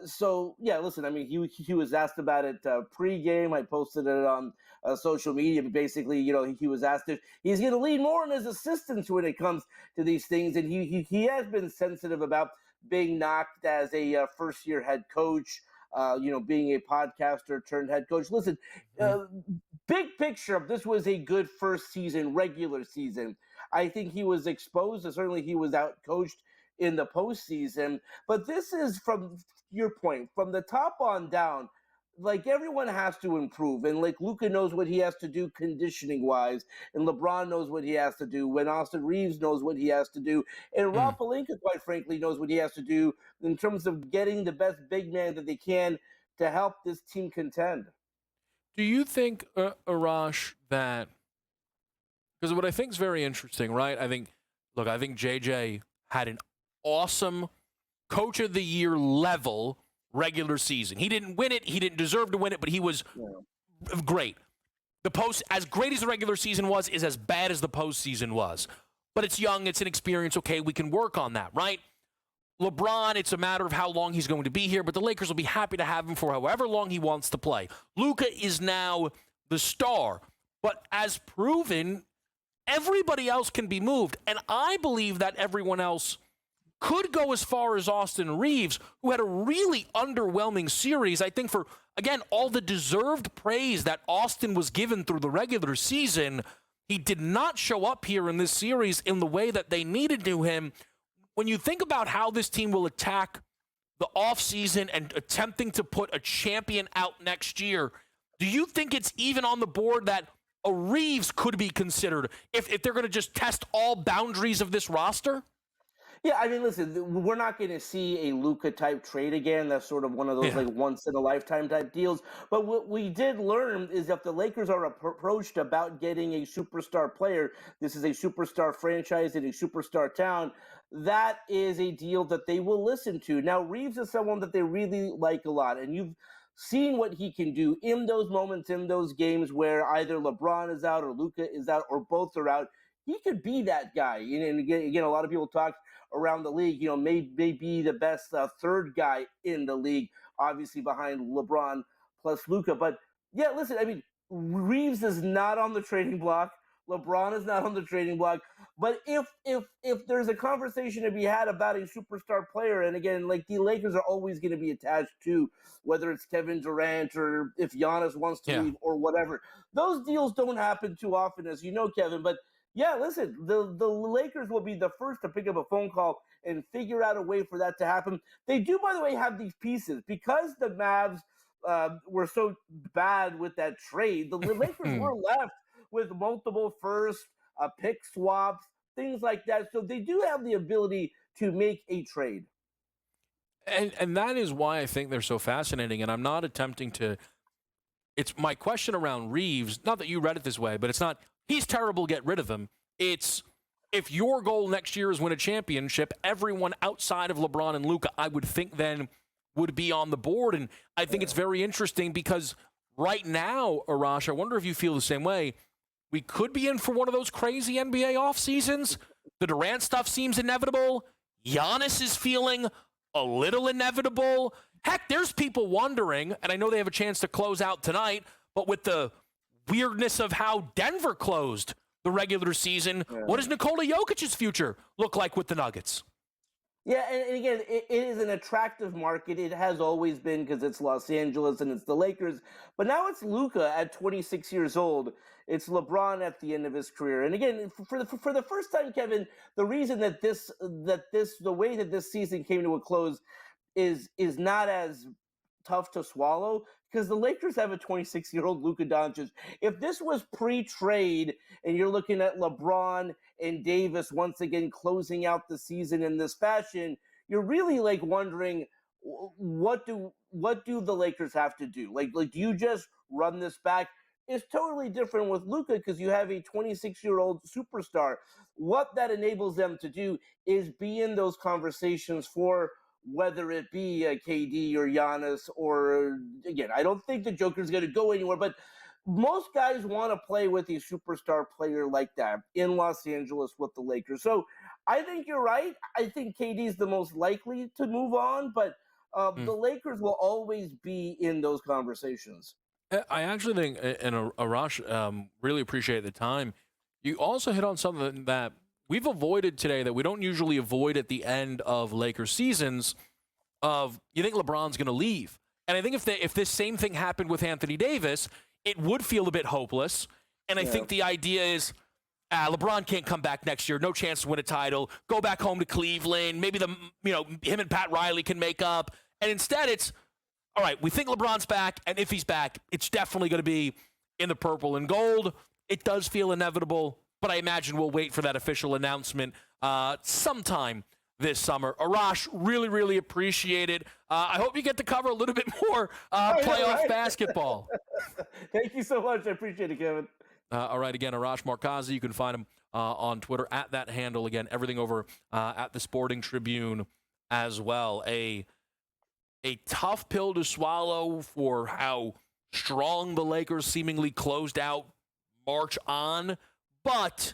So yeah, listen, I mean, he was asked about it pre-game. I posted it on social media, but basically, he was asked if he's going to lean more on his assistants when it comes to these things, and he has been sensitive about being knocked as a first-year head coach, being a podcaster turned head coach. Listen, big picture, this was a good first season, regular season. I think he was exposed, and certainly he was out-coached in the postseason. But this is, from your point, from the top on down, like everyone has to improve. And like Luka knows what he has to do conditioning wise, and LeBron knows what he has to do, when Austin Reeves knows what he has to do, and Rob Pelinka, quite frankly, knows what he has to do in terms of getting the best big man that they can to help this team contend. Do you think, Arash, that, because what I think is very interesting, right? I think JJ had an awesome Coach of the Year level regular season. He didn't win it. He didn't deserve to win it, but he was great. As great as the regular season was, is as bad as the postseason was. But it's young. It's inexperienced. Okay, we can work on that, right? LeBron, it's a matter of how long he's going to be here, but the Lakers will be happy to have him for however long he wants to play. Luka is now the star. But as proven, everybody else can be moved. And I believe that everyone else could go as far as Austin Reeves, who had a really underwhelming series. I think for, again, all the deserved praise that Austin was given through the regular season, he did not show up here in this series in the way that they needed to him. When you think about how this team will attack the offseason and attempting to put a champion out next year, do you think it's even on the board that a Reeves could be considered if they're going to just test all boundaries of this roster? Yeah, I mean, listen, we're not going to see a Luka-type trade again. That's sort of one of those once-in-a-lifetime type deals. But what we did learn is if the Lakers are approached about getting a superstar player, this is a superstar franchise in a superstar town, that is a deal that they will listen to. Now, Reeves is someone that they really like a lot, and you've seen what he can do in those moments, in those games where either LeBron is out or Luka is out or both are out. He could be that guy. And again, a lot of people talk around the league, may be the best third guy in the league, obviously behind LeBron plus Luka. But yeah, listen, I mean, Reeves is not on the trading block. LeBron is not on the trading block. But if there's a conversation to be had about a superstar player, and again, like the Lakers are always going to be attached to whether it's Kevin Durant or if Giannis wants to leave or whatever. Those deals don't happen too often, as you know, Kevin. But yeah, listen, the Lakers will be the first to pick up a phone call and figure out a way for that to happen. They do, by the way, have these pieces. Because the Mavs were so bad with that trade, the Lakers were left with multiple first, pick swaps, things like that. So they do have the ability to make a trade. And that is why I think they're so fascinating. And I'm not attempting to – it's my question around Reeves, not that you read it this way, but it's not – he's terrible, get rid of him. It's if your goal next year is win a championship, everyone outside of LeBron and Luka, I would think then would be on the board. And I think it's very interesting because right now, Arash, I wonder if you feel the same way. We could be in for one of those crazy NBA off seasons. The Durant stuff seems inevitable. Giannis is feeling a little inevitable. Heck, there's people wondering, and I know they have a chance to close out tonight, but with the weirdness of how Denver closed the regular season, what does Nikola Jokic's future look like with the Nuggets? Yeah, and again, it is an attractive market. It has always been because it's Los Angeles and it's the Lakers. But now it's Luka at 26 years old. It's LeBron at the end of his career. And again, for the first time, Kevin, the reason that the way that this season came to a close is not as tough to swallow because the Lakers have a 26-year-old Luka Doncic. If this was pre-trade and you're looking at LeBron and Davis once again closing out the season in this fashion, you're really like wondering what do the Lakers have to do? Like do you just run this back? It's totally different with Luka because you have a 26-year-old superstar. What that enables them to do is be in those conversations for whether it be KD or Giannis or, again, I don't think the Joker's going to go anywhere, but most guys want to play with a superstar player like that in Los Angeles with the Lakers. So I think you're right. I think KD's the most likely to move on, but the Lakers will always be in those conversations. I actually think, and Arash, really appreciate the time. You also hit on something that we've avoided today that we don't usually avoid at the end of Lakers seasons. Of you think LeBron's going to leave, and I think if this same thing happened with Anthony Davis, it would feel a bit hopeless. And I think the idea is, LeBron can't come back next year, no chance to win a title. Go back home to Cleveland. Maybe him and Pat Riley can make up. And instead, it's all right. We think LeBron's back, and if he's back, it's definitely going to be in the purple and gold. It does feel inevitable. But I imagine we'll wait for that official announcement sometime this summer. Arash, really, really appreciate it. I hope you get to cover a little bit more playoff basketball. Thank you so much. I appreciate it, Kevin. All right, again, Arash Markazi. You can find him on Twitter at that handle. Again, everything over at the Sporting Tribune as well. A tough pill to swallow for how strong the Lakers seemingly closed out March on. But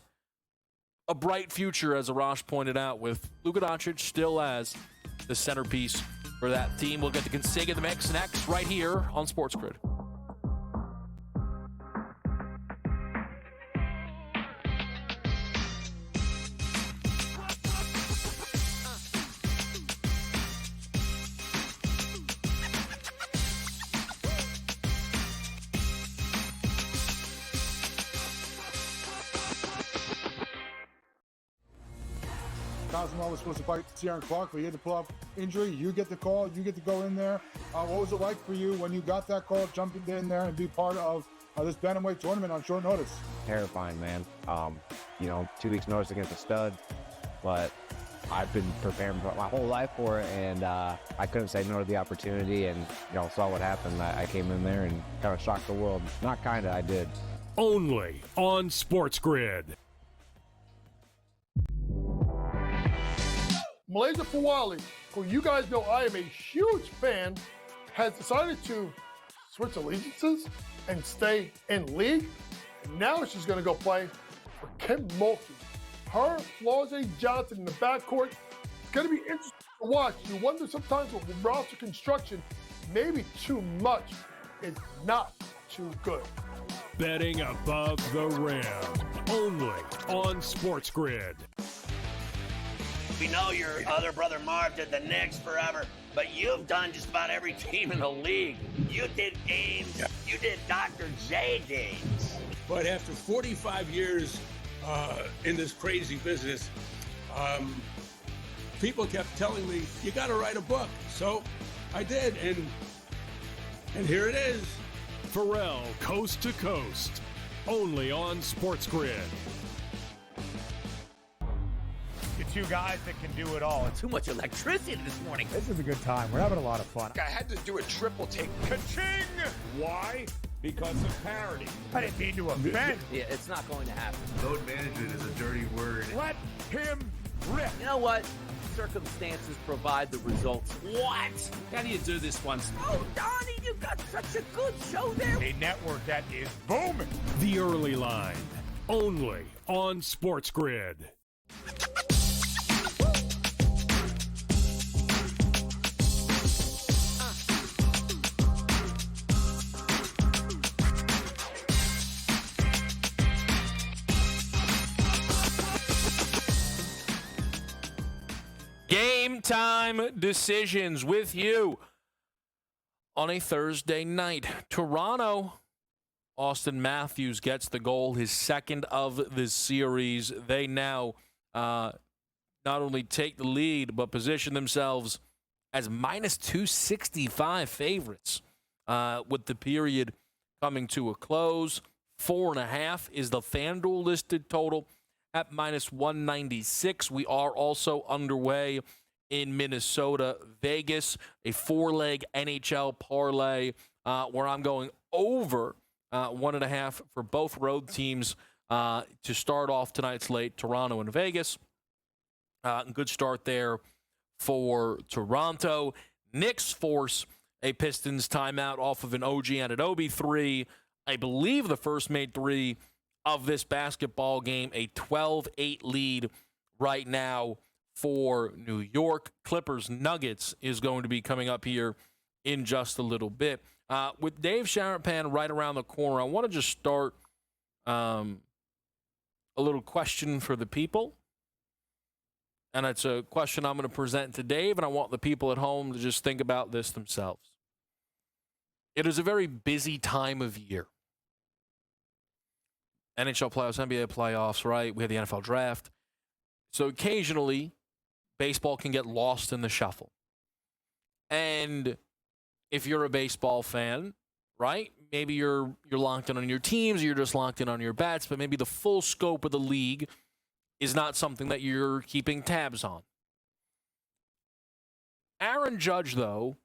a bright future, as Arash pointed out, with Luka Doncic still as the centerpiece for that team. We'll get the Consig in the mix next, right here on SportsGrid. Cosmo was supposed to fight Ciaran Clark, but he had to pull off injury. You get the call. You get to go in there. What was it like for you when you got that call, jumping in there and be part of this bantamweight tournament on short notice? Terrifying, man. 2 weeks notice against a stud, but I've been preparing my whole life for it, and I couldn't say no to the opportunity, and saw what happened. I came in there and kind of shocked the world. Not kind of, I did. Only on SportsGrid. Malaysia Fawali, who you guys know I am a huge fan, has decided to switch allegiances and stay in league. And now she's going to go play for Kim Mulkey. Her, Flau'jae Johnson in the backcourt. It's going to be interesting to watch. You wonder sometimes with roster construction, maybe too much is not too good. Betting above the rim. Only on SportsGrid. We know your other brother Marv did the Knicks forever, but you've done just about every team in the league. You did Ames. You did Dr. J. James. But after 45 years in this crazy business, people kept telling me, you got to write a book. So I did, and here it is. Pharrell, Coast to Coast, only on SportsGrid. Two guys that can do it all. Too much electricity this morning. This is a good time. We're having a lot of fun. I had to do a triple take. Ka-ching! Why? Because of parity. I didn't mean to offend. Yeah, it's not going to happen. Load management is a dirty word. Let him rip. You know what? Circumstances provide the results. What? How do you do this once? Oh, Donnie, you got such a good show there. A network that is booming. The Early Line, only on SportsGrid. Game Time Decisions with you on a Thursday night. Toronto, Austin Matthews gets the goal, his second of the series. They now not only take the lead, but position themselves as minus 265 favorites with the period coming to a close. 4.5 is the FanDuel listed total at minus 196. We are also underway in Minnesota, Vegas, a 4-leg NHL parlay where I'm going over 1.5 for both road teams to start off tonight's slate, Toronto and Vegas. Good start there for Toronto. Knicks force a Pistons timeout off of an OG Anunoby 3. I believe the first made 3 of this basketball game. A 12-8 lead right now for New York. Clippers Nuggets is going to be coming up here in just a little bit. With Dave Sharapan right around the corner, I want to just start a little question for the people. And it's a question I'm going to present to Dave, and I want the people at home to just think about this themselves. It is a very busy time of year. NHL playoffs, NBA playoffs, right? We have the NFL draft. So occasionally, baseball can get lost in the shuffle. And if you're a baseball fan, right, maybe you're locked in on your teams, or you're just locked in on your bats, but maybe the full scope of the league is not something that you're keeping tabs on. Aaron Judge, though,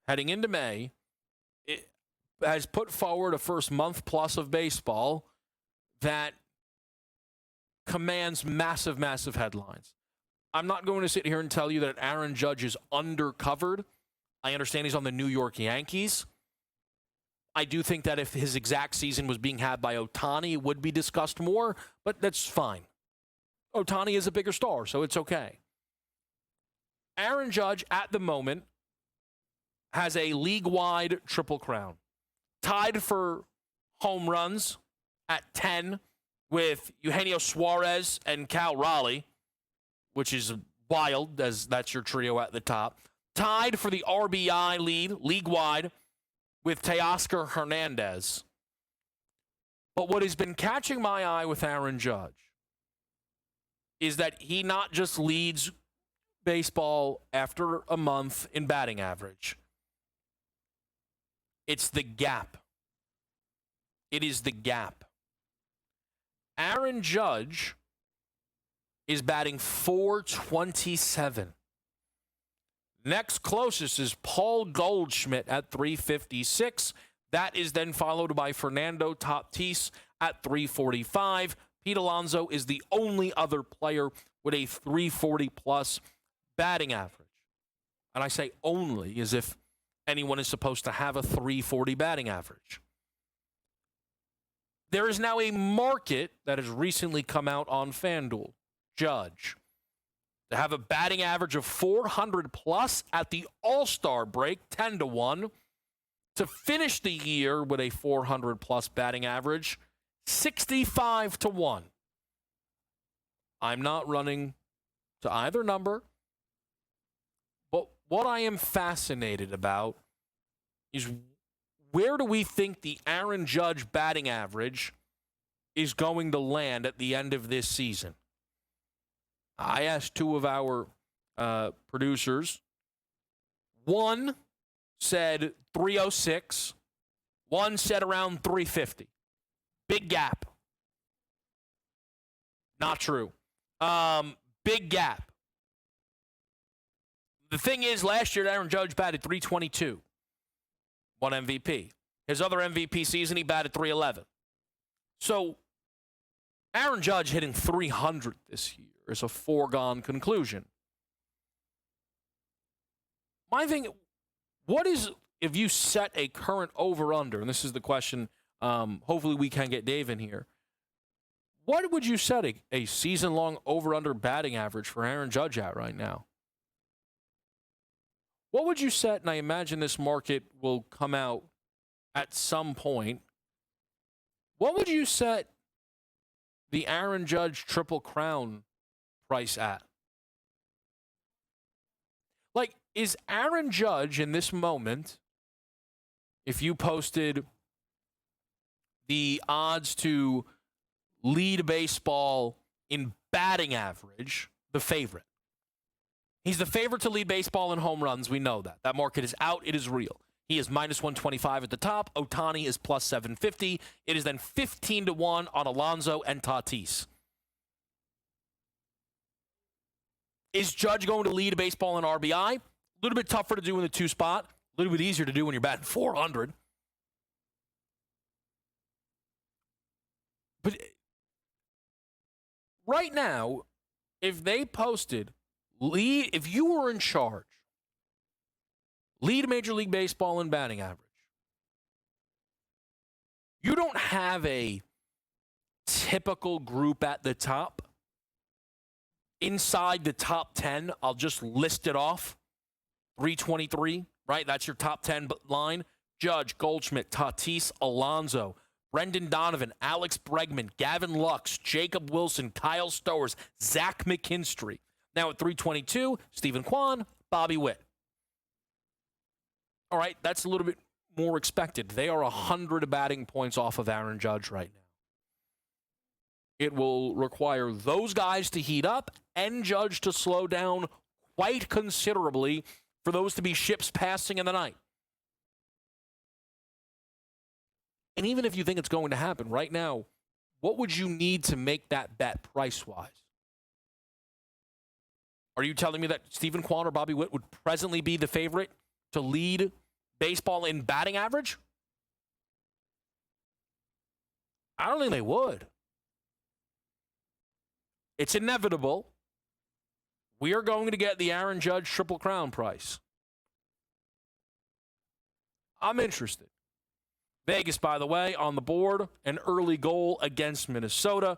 heading into May, has put forward a first month plus of baseball that commands massive, massive headlines. I'm not going to sit here and tell you that Aaron Judge is undercovered. I understand he's on the New York Yankees. I do think that if his exact season was being had by Ohtani, it would be discussed more, but that's fine. Ohtani is a bigger star, so it's okay. Aaron Judge, at the moment, has a league-wide triple crown. Tied for home runs at 10 with Eugenio Suarez and Cal Raleigh, which is wild, as that's your trio at the top. Tied for the RBI lead, league-wide, with Teoscar Hernandez. But what has been catching my eye with Aaron Judge is that he not just leads baseball after a month in batting average. It's the gap. It is the gap. Aaron Judge is batting .427. Next closest is Paul Goldschmidt at .356. That is then followed by Fernando Tatis at .345. Pete Alonso is the only other player with a .340-plus batting average. And I say only as if anyone is supposed to have a .340 batting average. There is now a market that has recently come out on FanDuel. Judge, to have a batting average of 400-plus at the All-Star break, 10-1. To finish the year with a 400-plus batting average, 65-1. I'm not running to either number, but what I am fascinated about is where do we think the Aaron Judge batting average is going to land at the end of this season? I asked two of our producers. One said 306. One said around 350. Big gap. Not true. Big gap. The thing is, last year, Aaron Judge batted .322. Won MVP. His other MVP season, he batted .311. So, Aaron Judge hitting .300 this year is a foregone conclusion. My thing, what is, if you set a current over-under, and this is the question, hopefully we can get Dave in here, what would you set a season-long over-under batting average for Aaron Judge at right now? What would you set, and I imagine this market will come out at some point, what would you set the Aaron Judge Triple Crown price at? Is Aaron Judge in this moment, if you posted the odds to lead baseball in batting average, the favorite? He's the favorite to lead baseball in home runs. We know that. That market is out. It is real. He is minus 125 at the top. Ohtani is plus 750. It is then 15-1 on Alonso and Tatis. Is Judge going to lead baseball in RBI? A little bit tougher to do in the 2 spot. A little bit easier to do when you're batting 400. But right now, if they posted, if you were in charge, lead Major League Baseball in batting average, you don't have a typical group at the top. Inside the top 10, I'll just list it off. 323, right? That's your top 10 line. Judge, Goldschmidt, Tatis, Alonso, Brendan Donovan, Alex Bregman, Gavin Lux, Jacob Wilson, Kyle Stowers, Zach McKinstry. Now at 322, Stephen Kwan, Bobby Witt. All right, that's a little bit more expected. They are 100 batting points off of Aaron Judge right now. It will require those guys to heat up and Judge to slow down quite considerably for those to be ships passing in the night. And even if you think it's going to happen right now, what would you need to make that bet price-wise? Are you telling me that Stephen Kwan or Bobby Witt would presently be the favorite to lead baseball in batting average? I don't think they would. It's inevitable. We are going to get the Aaron Judge Triple Crown price. I'm interested. Vegas, by the way, on the board, an early goal against Minnesota.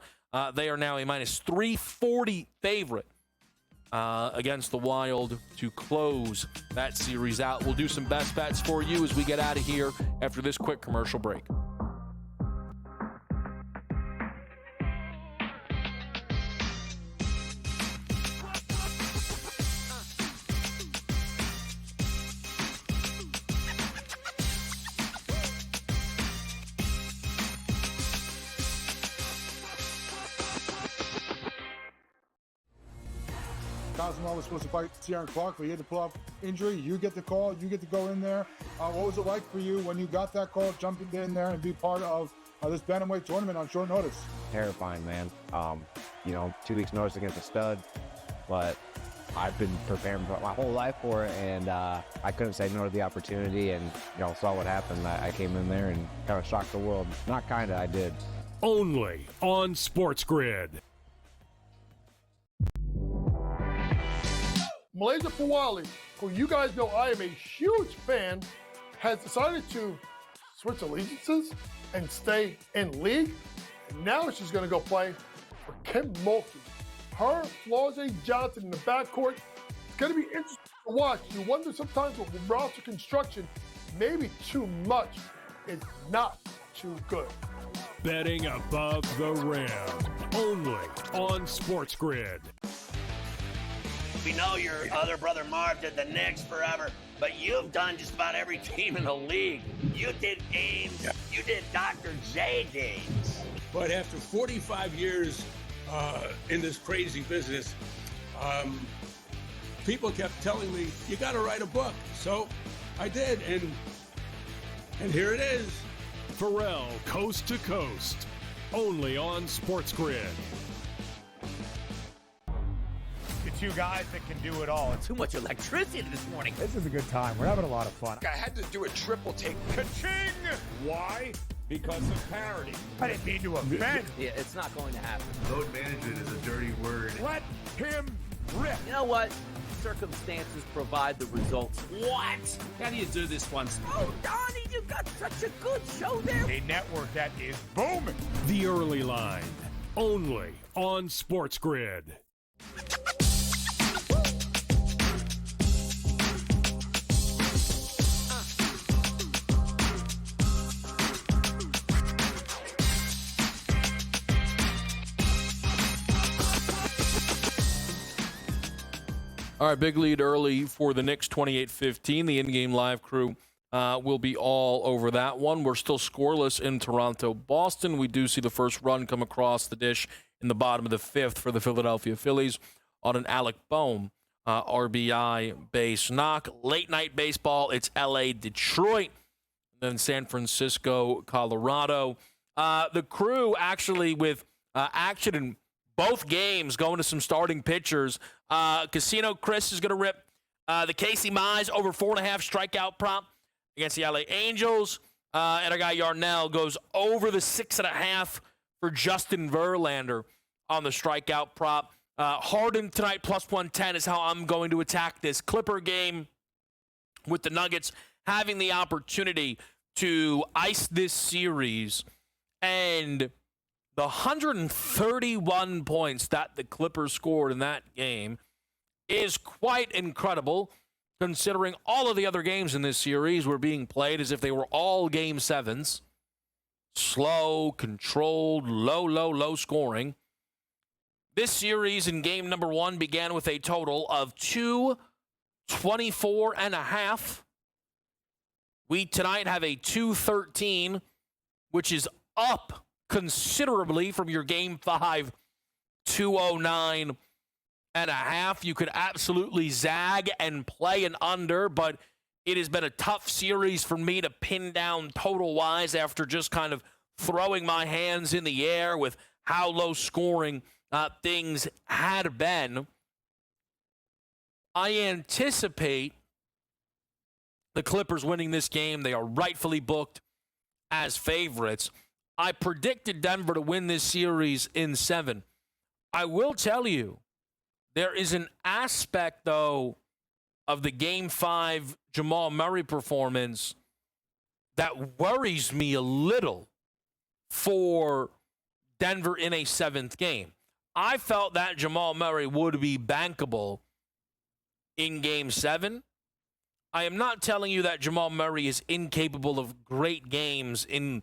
They are now a minus 340 favorite against the Wild to close that series out. We'll do some best bets for you as we get out of here after this quick commercial break. Cosmo was supposed to fight Ciaran Clark, but he had to pull off injury. You get the call. You get to go in there. What was it like for you when you got that call, jumping in there and be part of this bantamweight tournament on short notice? Terrifying, man. 2 weeks notice against a stud, but I've been preparing my whole life for it, and I couldn't say no to the opportunity, and saw what happened. I came in there and kind of shocked the world. Not kind of, I did. Only on SportsGrid. Malaysia Pawali, who you guys know I am a huge fan, has decided to switch allegiances and stay in league. And now she's going to go play for Kim Mulkey. Her, Flau'jae Johnson in the backcourt. It's going to be interesting to watch. You wonder sometimes with roster construction, maybe too much is not too good. Betting above the rim. Only on SportsGrid. We know your other brother Marv did the Knicks forever, but you've done just about every team in the league. You did Ames. You did Dr. J. Dames. But after 45 years in this crazy business, people kept telling me, you got to write a book. So I did, and here it is. Pharrell, Coast to Coast. Only on SportsGrid. Two guys that can do it all. Too much electricity this morning. This is a good time. We're having a lot of fun. I had to do a triple take. Ka-ching! Why? Because of parity. I didn't mean to offend. Yeah, it's not going to happen. Load management is a dirty word. Let him rip. You know what? Circumstances provide the results. What? How do you do this once? Oh, Donnie, you got such a good show there. A network that is booming. The Early Line. Only on SportsGrid. All right, big lead early for the Knicks, 28-15. The in-game live crew will be all over that one. We're still scoreless in Toronto, Boston. We do see the first run come across the dish in the bottom of the fifth for the Philadelphia Phillies on an Alec Bohm RBI base knock. Late night baseball, it's L.A., Detroit, then San Francisco, Colorado. The crew actually with action in both games going to some starting pitchers. Casino Chris is going to rip the Casey Mize over 4.5 strikeout prop against the LA Angels. And our guy Yarnell goes over the 6.5 for Justin Verlander on the strikeout prop. Harden tonight plus 110 is how I'm going to attack this Clipper game, with the Nuggets having the opportunity to ice this series. And the 131 points that the Clippers scored in that game is quite incredible, considering all of the other games in this series were being played as if they were all Game 7s. Slow, controlled, low scoring. This series in game number 1 began with a total of 224.5. We tonight have a 213, which is up considerably from your game 5 209.5. You could absolutely zag and play an under, but it has been a tough series for me to pin down total-wise after just kind of throwing my hands in the air with how low scoring things had been. I anticipate the Clippers winning this game. They are rightfully booked as favorites. I predicted Denver to win this series in 7. I will tell you, there is an aspect, though, of the Game 5 Jamal Murray performance that worries me a little for Denver in a 7th game. I felt that Jamal Murray would be bankable in Game 7. I am not telling you that Jamal Murray is incapable of great games in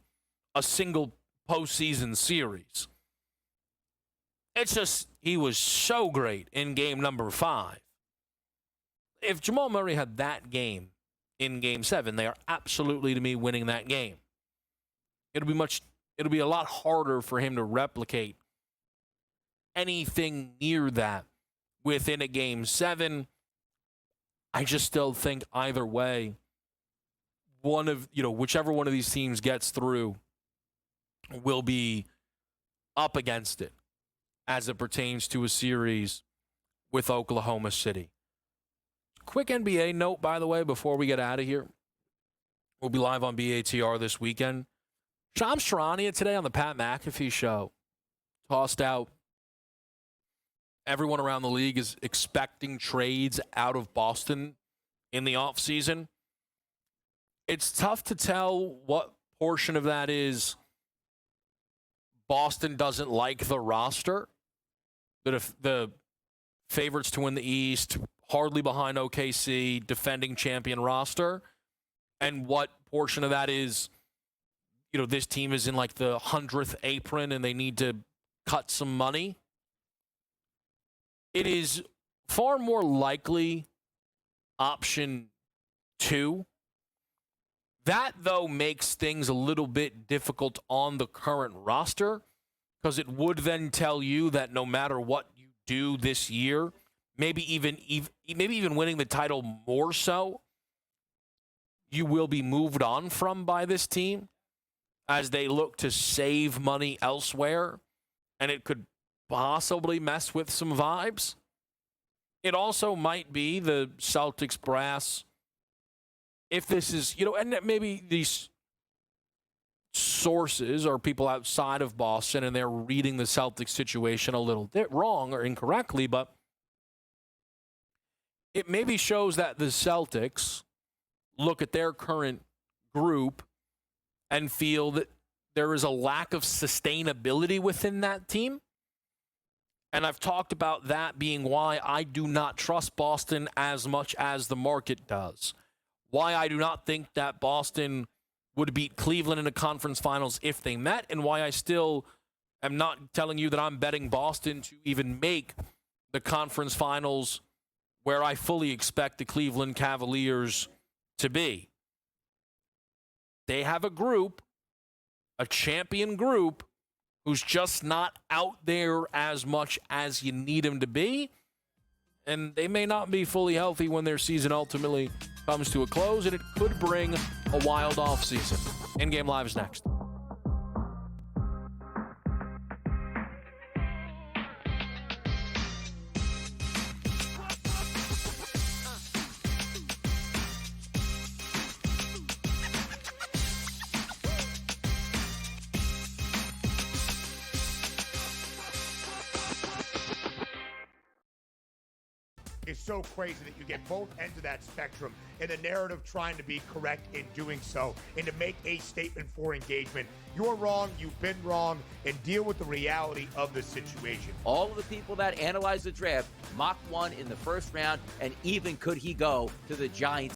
a single postseason series. It's just he was so great in game number 5. If Jamal Murray had that game in Game 7, they are absolutely, to me, winning that game. It'll be a lot harder for him to replicate anything near that within a Game 7. I just still think either way, whichever one of these teams gets through will be up against it as it pertains to a series with Oklahoma City. Quick NBA note, by the way, before we get out of here. We'll be live on BATR this weekend. Shams Charania today on the Pat McAfee show tossed out everyone around the league is expecting trades out of Boston in the offseason. It's tough to tell what portion of that is Boston doesn't like the roster, that if the favorites to win the East, hardly behind OKC, defending champion roster, and what portion of that is, this team is in like the 100th apron and they need to cut some money. It is far more likely option 2. That, though, makes things a little bit difficult on the current roster, because it would then tell you that no matter what you do this year, maybe even winning the title more so, you will be moved on from by this team as they look to save money elsewhere, and it could possibly mess with some vibes. It also might be the Celtics brass, if this is, and maybe these sources are people outside of Boston and they're reading the Celtics situation a little bit wrong or incorrectly, but it maybe shows that the Celtics look at their current group and feel that there is a lack of sustainability within that team. And I've talked about that being why I do not trust Boston as much as the market does. Why I do not think that Boston would beat Cleveland in a conference finals if they met, and why I still am not telling you that I'm betting Boston to even make the conference finals where I fully expect the Cleveland Cavaliers to be. They have a group, a champion group, who's just not out there as much as you need him to be. And they may not be fully healthy when their season ultimately comes to a close, and it could bring a wild offseason. In-Game Live is next. Is so crazy that you get both ends of that spectrum and the narrative trying to be correct in doing so and to make a statement for engagement. You're wrong, you've been wrong, and deal with the reality of the situation. All of the people that analyze the draft, Mach 1 in the first round, and even could he go to the Giants